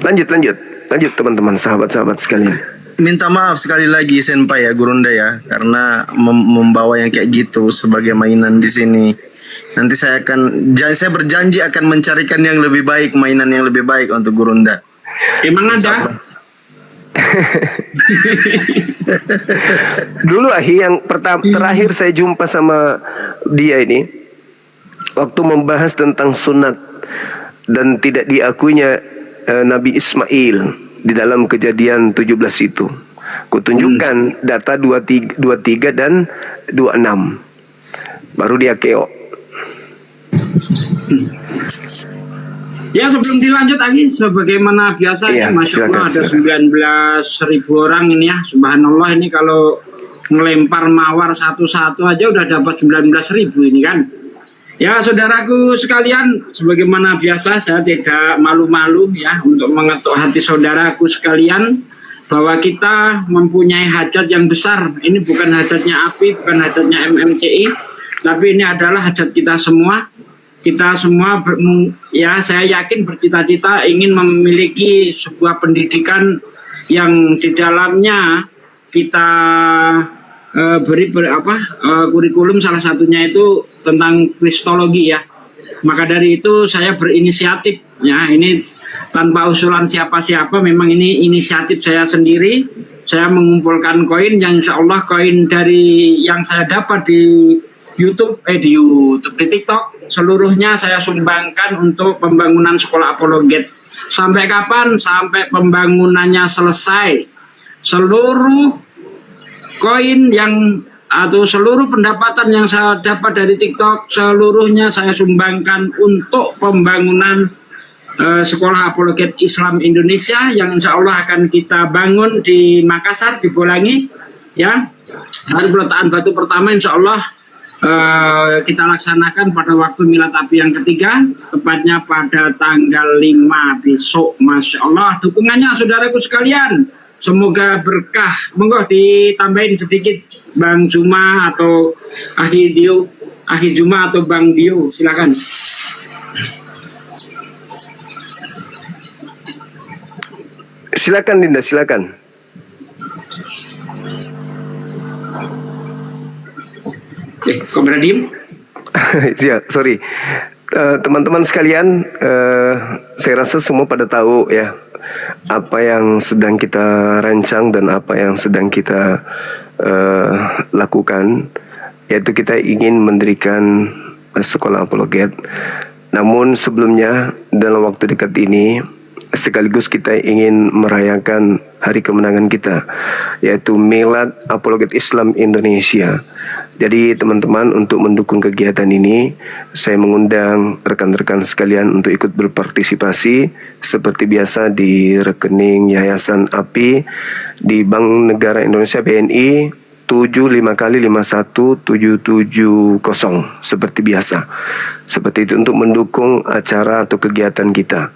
Speaker 3: Lanjut teman-teman, sahabat-sahabat sekalian.
Speaker 4: Minta maaf sekali lagi Senpai ya Gurunda ya, karena membawa yang kayak gitu sebagai mainan di sini. Nanti saya berjanji akan mencarikan yang lebih baik, mainan yang lebih baik untuk Gurunda.
Speaker 7: Emang ada?
Speaker 3: Dulu yang terakhir saya jumpa sama dia ini waktu membahas tentang sunat dan tidak diakuinya Nabi Ismail di dalam Kejadian 17 itu. Kutunjukkan data 23 dan 26. Baru dia keok.
Speaker 7: Ya sebelum dilanjut lagi, sebagaimana biasanya, Masya Allah ada 19.000 orang ini ya, subhanallah. Ini kalau ngelempar mawar satu-satu aja udah dapat 19.000 ini kan. Ya saudaraku sekalian, sebagaimana biasa saya tidak malu-malu ya untuk mengetuk hati saudaraku sekalian bahwa kita mempunyai hajat yang besar. Ini bukan hajatnya API, bukan hajatnya MMCI, tapi ini adalah hajat kita semua. Kita semua saya yakin bercita-cita ingin memiliki sebuah pendidikan yang di dalamnya kita beri kurikulum, salah satunya itu tentang kristologi ya. Maka dari itu saya berinisiatif ya, ini tanpa usulan siapa-siapa, memang ini inisiatif saya sendiri. Saya mengumpulkan koin yang insya Allah koin dari yang saya dapat di YouTube, di TikTok, seluruhnya saya sumbangkan untuk pembangunan sekolah apologet. Sampai kapan? Sampai pembangunannya selesai. Seluruh koin atau seluruh pendapatan yang saya dapat dari TikTok, seluruhnya saya sumbangkan untuk pembangunan sekolah apologet Islam Indonesia yang insya Allah akan kita bangun di Makassar, di Bolangi, ya. Hari peletaan batu pertama insya Allah kita laksanakan pada waktu milad api yang ketiga, tepatnya pada tanggal 5 besok. Masya Allah, dukungannya saudaraku sekalian, semoga berkah. Monggo ditambahin sedikit Bang Juma atau Akhi Juma atau Bang Dio, silakan.
Speaker 3: Silakan Dinda, silakan.
Speaker 7: Kok berdiem?
Speaker 3: Ya, sorry. Teman-teman sekalian, saya rasa semua pada tahu ya apa yang sedang kita rancang dan apa yang sedang kita lakukan, yaitu kita ingin mendirikan sekolah apologet. Namun sebelumnya dalam waktu dekat ini sekaligus kita ingin merayakan hari kemenangan kita, yaitu Milad Apologet Islam Indonesia. Jadi teman-teman, untuk mendukung kegiatan ini, saya mengundang rekan-rekan sekalian untuk ikut berpartisipasi seperti biasa di rekening Yayasan API di Bank Negara Indonesia BNI 75kali51770 seperti biasa. Seperti itu untuk mendukung acara atau kegiatan kita.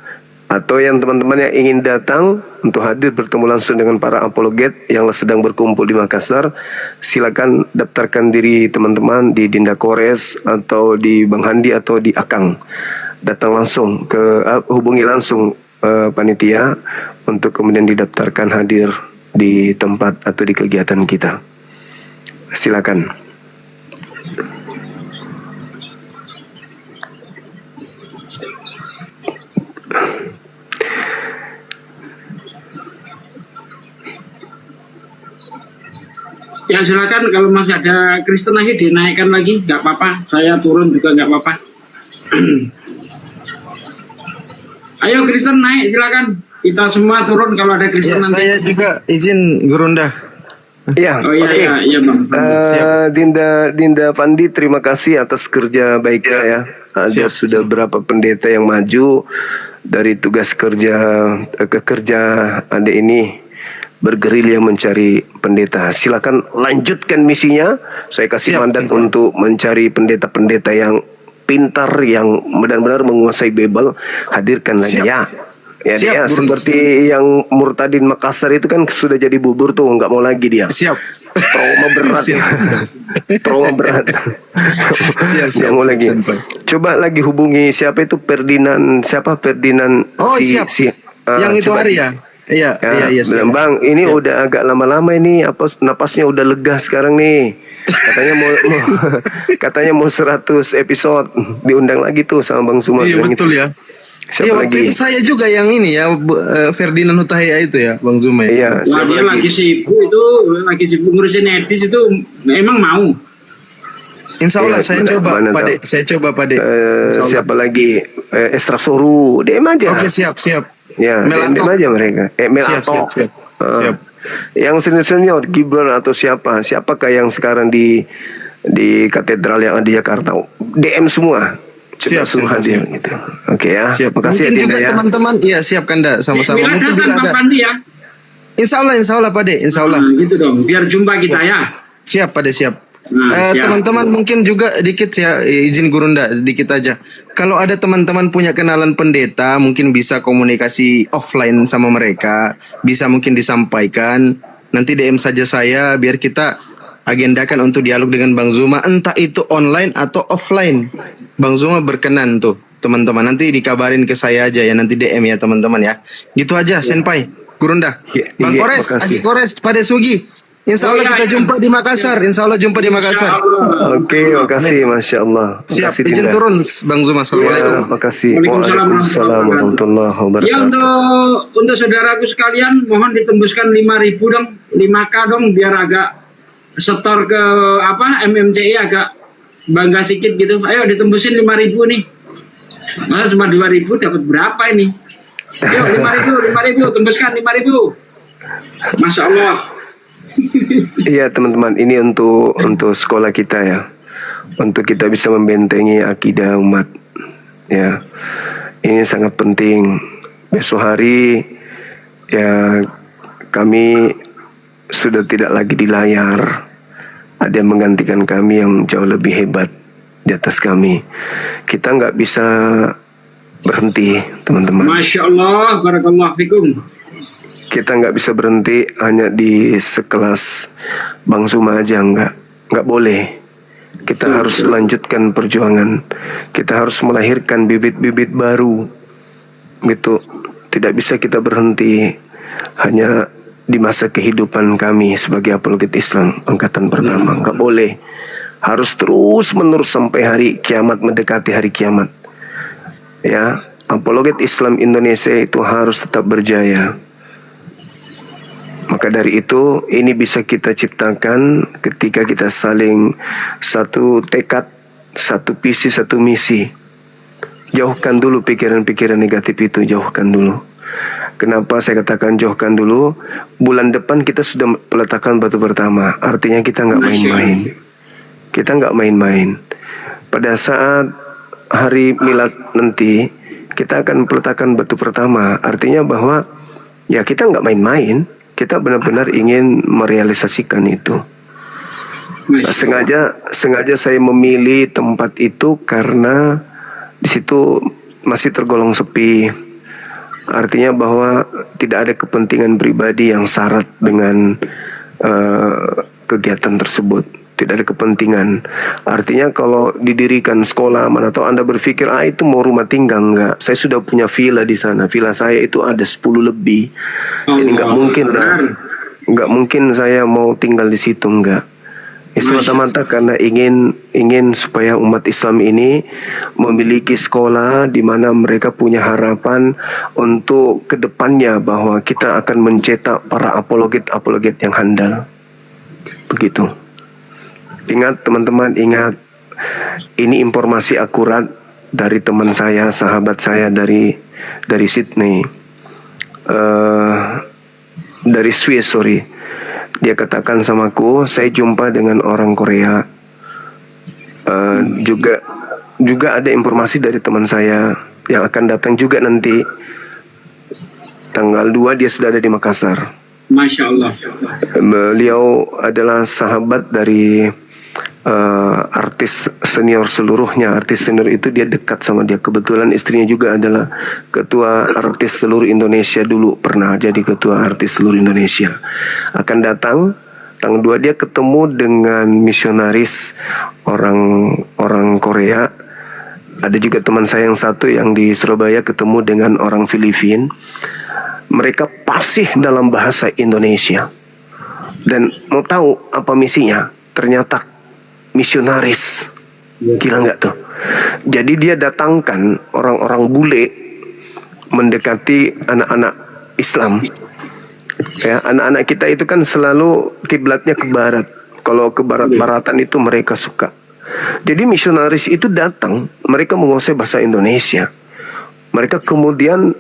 Speaker 3: Atau yang teman-teman yang ingin datang untuk hadir bertemu langsung dengan para apologet yang sedang berkumpul di Makassar, silakan daftarkan diri teman-teman di Dinda Kores atau di Bang Handi atau di Akang. Datang langsung hubungi langsung panitia untuk kemudian didaftarkan hadir di tempat atau di kegiatan kita. Silakan.
Speaker 7: Ya silakan, kalau masih ada Kristen lagi dinaikkan lagi, nggak apa-apa. Saya turun juga nggak apa-apa. Ayo Kristen naik, silakan. Kita semua turun kalau ada Kristen nanti.
Speaker 9: Saya juga izin Gurunda.
Speaker 3: Ya,
Speaker 7: oh iya, iya Bang.
Speaker 3: Dinda Pandi, terima kasih atas kerja baiknya ya. Ada sudah berapa pendeta yang maju dari tugas kerja ke kerja Anda ini, bergerilya mencari pendeta. Silakan lanjutkan misinya. Saya kasih mandat untuk mencari pendeta-pendeta yang pintar, yang benar-benar menguasai Bible. Hadirkan lagi ya. Ya, seperti yang Murtadin Makassar itu kan sudah jadi bubur tuh, nggak mau lagi dia.
Speaker 9: Siap.
Speaker 3: Trauma berat. Trauma berat. Siap. Mau lagi. Coba lagi hubungi siapa itu Ferdinand. Siapa Ferdinand?
Speaker 9: Oh siap. Yang itu hari ya. Iya.
Speaker 3: Bang, ini udah agak lama-lama ini, apa napasnya udah lega sekarang nih. Katanya mau 100 episode, diundang lagi tuh sama Bang Suma.
Speaker 9: Iya betul ya. Iya waktu itu saya juga yang ini ya, Ferdinand Hutahaya itu ya, Bang Zuma.
Speaker 3: Iya.
Speaker 7: Nah, dia lagi sibuk ngurusin etis itu, memang mau.
Speaker 9: Insya Allah saya coba Pade.
Speaker 3: Siapa lagi? Estrasoru, DM aja.
Speaker 9: Oke siap.
Speaker 3: Ya, DM aja mereka. Melato.
Speaker 9: Siap.
Speaker 3: Yang senior Gibran atau siapakah yang sekarang di katedral yang ada di Jakarta? DM semua.
Speaker 9: Siap.
Speaker 3: Gitu. Oke ya.
Speaker 9: Siap.
Speaker 3: Makasih
Speaker 9: mungkin juga
Speaker 3: ya,
Speaker 9: teman-teman. Iya siap Kanda, sama-sama. Mungkin juga ada.
Speaker 7: Ya.
Speaker 9: Insya Allah Pade. Insya Allah.
Speaker 7: Gitu dong. Biar jumpa kita ya.
Speaker 9: Siap Pade, siap. Teman-teman mungkin juga dikit ya, izin Gurunda dikit aja. Kalau ada teman-teman punya kenalan pendeta, mungkin bisa komunikasi offline sama mereka, bisa mungkin disampaikan. Nanti DM saja saya biar kita agendakan untuk dialog dengan Bang Zuma, entah itu online atau offline. Bang Zuma berkenan tuh teman-teman. Nanti dikabarin ke saya aja ya, nanti DM ya teman-teman ya. Gitu aja Senpai, Gurunda. Bang Kores, Agi Kores, Pade Sugi. Insya Allah kita jumpa di Makassar.
Speaker 3: Oke, makasih, Masya Allah.
Speaker 9: Siap, izin turun Bang Zuma. Assalamualaikum.
Speaker 3: Makasih. Waalaikumsalam warahmatullahi wabarakatuh.
Speaker 7: Ya, untuk saudaraku sekalian, mohon ditembuskan 5.000 dong, 5K dong, biar agak setor ke MMCI agak bangga sedikit gitu. Ayo ditembusin 5.000 nih. Masa cuma 2.000 dapat berapa ini? Ayo 5.000, tembuskan 5.000. Masya Allah.
Speaker 3: Iya teman-teman, ini untuk sekolah kita ya, untuk kita bisa membentengi akidah umat ya. Ini sangat penting. Besok hari ya kami sudah tidak lagi di layar, Ada yang menggantikan kami yang jauh lebih hebat di atas kami. Kita nggak bisa berhenti, teman-teman.
Speaker 7: Masya Allah, barakallahu fikum.
Speaker 3: Kita nggak bisa berhenti hanya di sekelas Bang Zuma aja, nggak boleh. Kita harus lanjutkan perjuangan. Kita harus melahirkan bibit-bibit baru, gitu. Tidak bisa kita berhenti hanya di masa kehidupan kami sebagai apologet Islam angkatan pertama. Nggak boleh. Harus terus menerus sampai hari kiamat, mendekati hari kiamat. Ya, apologet Islam Indonesia itu harus tetap berjaya. Maka dari itu, ini bisa kita ciptakan ketika kita saling satu tekad, satu visi, satu misi. Jauhkan dulu pikiran-pikiran negatif itu, jauhkan dulu. Kenapa saya katakan jauhkan dulu? Bulan depan kita sudah peletakan batu pertama. Artinya kita nggak main-main. Kita nggak main-main. Pada saat hari milad nanti, kita akan peletakan batu pertama. Artinya bahwa ya kita nggak main-main. Kita benar-benar ingin merealisasikan itu. Nah, sengaja saya memilih tempat itu karena di situ masih tergolong sepi. Artinya bahwa tidak ada kepentingan pribadi yang syarat dengan kegiatan tersebut. Tidak ada kepentingan. Artinya kalau didirikan sekolah, mana tahu Anda berpikir, itu mau rumah tinggal, enggak. Saya sudah punya villa di sana. Villa saya itu ada 10 lebih. Jadi nggak mungkin lah. Nggak mungkin saya mau tinggal di situ, enggak. Semata-mata karena ingin supaya umat Islam ini memiliki sekolah di mana mereka punya harapan untuk kedepannya bahwa kita akan mencetak para apologet yang handal. Begitu. Ingat teman-teman, ingat, ini informasi akurat dari teman saya, sahabat saya dari Sydney, dari Swiss, sorry. Dia katakan samaku, saya jumpa dengan orang Korea. Juga ada informasi dari teman saya yang akan datang juga nanti. Tanggal 2 dia sudah ada di Makassar.
Speaker 7: Masya Allah.
Speaker 3: Beliau adalah sahabat dari artis senior seluruhnya. Artis senior itu dia dekat sama dia. Kebetulan istrinya juga adalah ketua artis seluruh Indonesia dulu, pernah jadi ketua artis seluruh Indonesia. Akan datang tanggal 2 dia ketemu dengan misionaris orang Korea. Ada juga teman saya yang satu yang di Surabaya ketemu dengan orang Filipina. Mereka fasih dalam bahasa Indonesia. Dan mau tahu apa misinya? Ternyata misionaris. Gila nggak tuh? Jadi dia datangkan orang-orang bule mendekati anak-anak Islam. Ya, anak-anak kita itu kan selalu kiblatnya ke barat. Kalau ke barat-baratan itu mereka suka. Jadi misionaris itu datang, mereka menguasai bahasa Indonesia. Mereka kemudian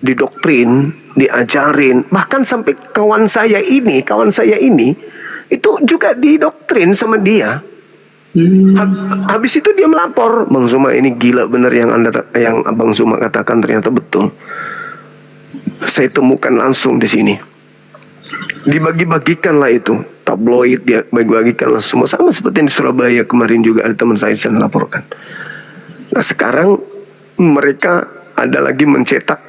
Speaker 3: didoktrin, diajarin, bahkan sampai kawan saya ini itu juga didoktrin sama dia. Habis itu dia melapor, Bang Zuma ini gila bener yang Abang Zuma katakan ternyata betul. Saya temukan langsung di sini. Dibagi-bagikanlah itu tabloid, dia bagi-bagikanlah semua, sama seperti di Surabaya kemarin juga ada teman saya laporkan. Nah sekarang mereka ada lagi mencetak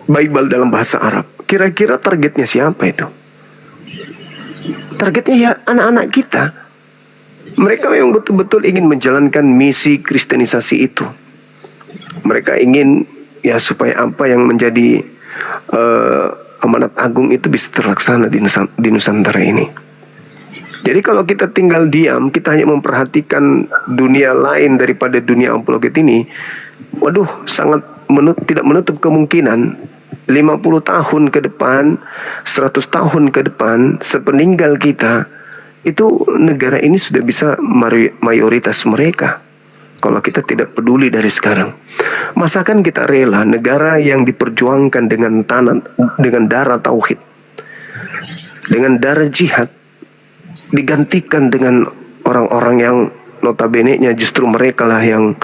Speaker 3: Bible dalam bahasa Arab. Kira-kira targetnya siapa itu? Targetnya ya anak-anak kita. Mereka yang betul-betul ingin menjalankan misi kristenisasi itu. Mereka ingin ya supaya apa yang menjadi amanat agung itu bisa terlaksana di Nusantara ini. Jadi kalau kita tinggal diam, kita hanya memperhatikan dunia lain daripada dunia apologet ini, waduh, sangat tidak menutup kemungkinan 50 tahun ke depan, 100 tahun ke depan, sepeninggal kita, itu negara ini sudah bisa mayoritas mereka. Kalau kita tidak peduli dari sekarang, masakan kita rela negara yang diperjuangkan dengan darah tauhid, dengan darah jihad, digantikan dengan orang-orang yang notabene-nya justru mereka lah yang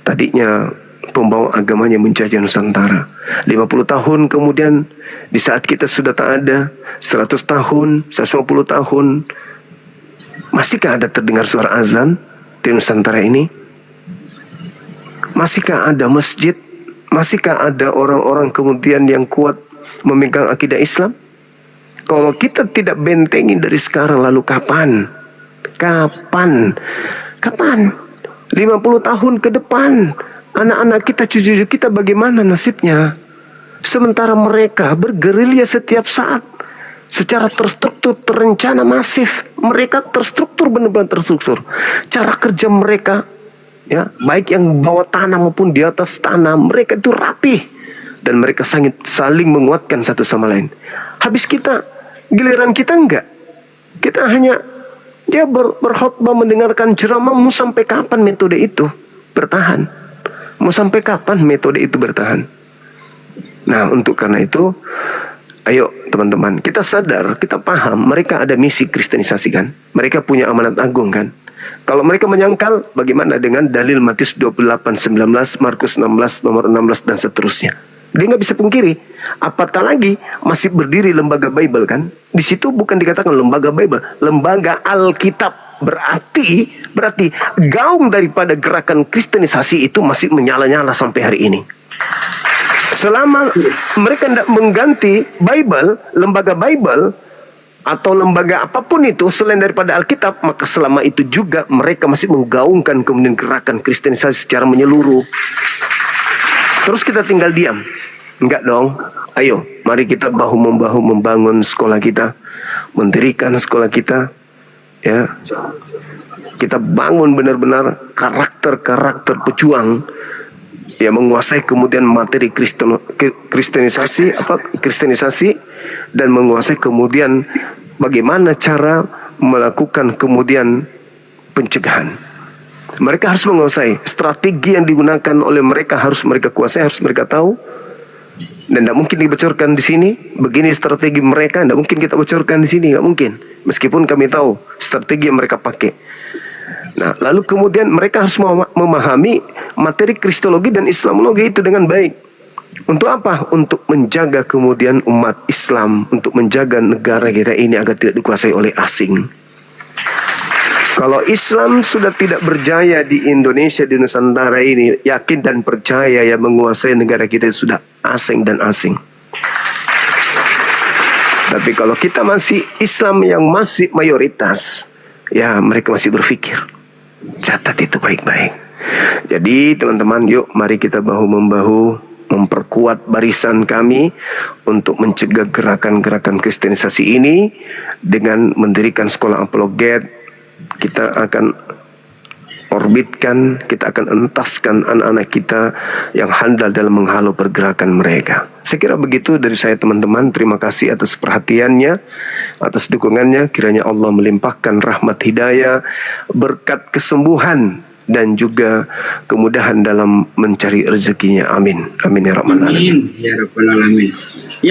Speaker 3: tadinya pembawa agamanya menjajah Nusantara. 50 tahun kemudian, di saat kita sudah tak ada, 100 tahun, 150 tahun, Masihkah ada terdengar suara azan di Nusantara ini? Masihkah ada masjid? Masihkah ada orang-orang kemudian yang kuat memegang akidah Islam? Kalau kita tidak bentengin dari sekarang, lalu kapan? Kapan? 50 tahun ke depan, anak-anak kita, cucu-cucu kita bagaimana nasibnya? Sementara mereka bergerilya setiap saat secara terstruktur, terencana, masif. Mereka terstruktur, benar-benar terstruktur. Cara kerja mereka, ya, baik yang bawah tanah maupun di atas tanah, mereka itu rapih. Dan mereka saling menguatkan satu sama lain. Habis kita, giliran kita enggak. Kita hanya dia berkhutbah, mendengarkan ceramah. Mau sampai kapan metode itu bertahan? Mau sampai kapan metode itu bertahan? Nah, untuk karena itu, ayo teman-teman, kita sadar, kita paham, mereka ada misi kristenisasi kan? Mereka punya amanat agung kan? Kalau mereka menyangkal, bagaimana dengan dalil Matius 28:19, Markus 16, nomor 16, dan seterusnya? Dia nggak bisa pungkiri. Apatah lagi masih berdiri lembaga Bible kan? Di situ bukan dikatakan lembaga Bible, lembaga Alkitab. Berarti gaung daripada gerakan kristenisasi itu masih menyala-nyala sampai hari ini. Selama mereka tidak mengganti Bible, lembaga Bible, atau lembaga apapun itu selain daripada Alkitab, maka selama itu juga mereka masih menggaungkan kemudian gerakan kristenisasi secara menyeluruh. Terus kita tinggal diam? Enggak dong. Ayo, mari kita bahu-membahu membangun sekolah kita, mendirikan sekolah kita, ya. Kita bangun benar-benar karakter-karakter pejuang yang menguasai kemudian materi kristenisasi dan menguasai kemudian bagaimana cara melakukan kemudian pencegahan. Mereka harus menguasai strategi yang digunakan oleh mereka, harus mereka kuasai, harus mereka tahu, dan tidak mungkin dibocorkan di sini. Begini strategi mereka, tidak mungkin kita bocorkan di sini, nggak mungkin. Meskipun kami tahu strategi yang mereka pakai. Nah, lalu kemudian mereka harus memahami materi kristologi dan islamologi itu dengan baik. Untuk apa? Untuk menjaga kemudian umat Islam, untuk menjaga negara kita ini agar tidak dikuasai oleh asing. Kalau Islam sudah tidak berjaya di Indonesia, di Nusantara ini, yakin dan percaya ya menguasai negara kita sudah asing dan asing. Tapi kalau kita masih Islam yang masih mayoritas, ya mereka masih berpikir. Catat itu baik-baik. Jadi teman-teman, yuk mari kita bahu-membahu memperkuat barisan kami untuk mencegah gerakan-gerakan kristenisasi ini dengan mendirikan sekolah apologet. Kita akan orbitkan, kita akan entaskan anak-anak kita yang handal dalam menghalau pergerakan mereka. Saya kira begitu dari saya teman-teman. Terima kasih atas perhatiannya, atas dukungannya. Kiranya Allah melimpahkan rahmat hidayah, berkat kesembuhan, dan juga kemudahan dalam mencari rezekinya. Amin. Amin ya rabbal alamin.
Speaker 7: Amin ya rabbal alamin.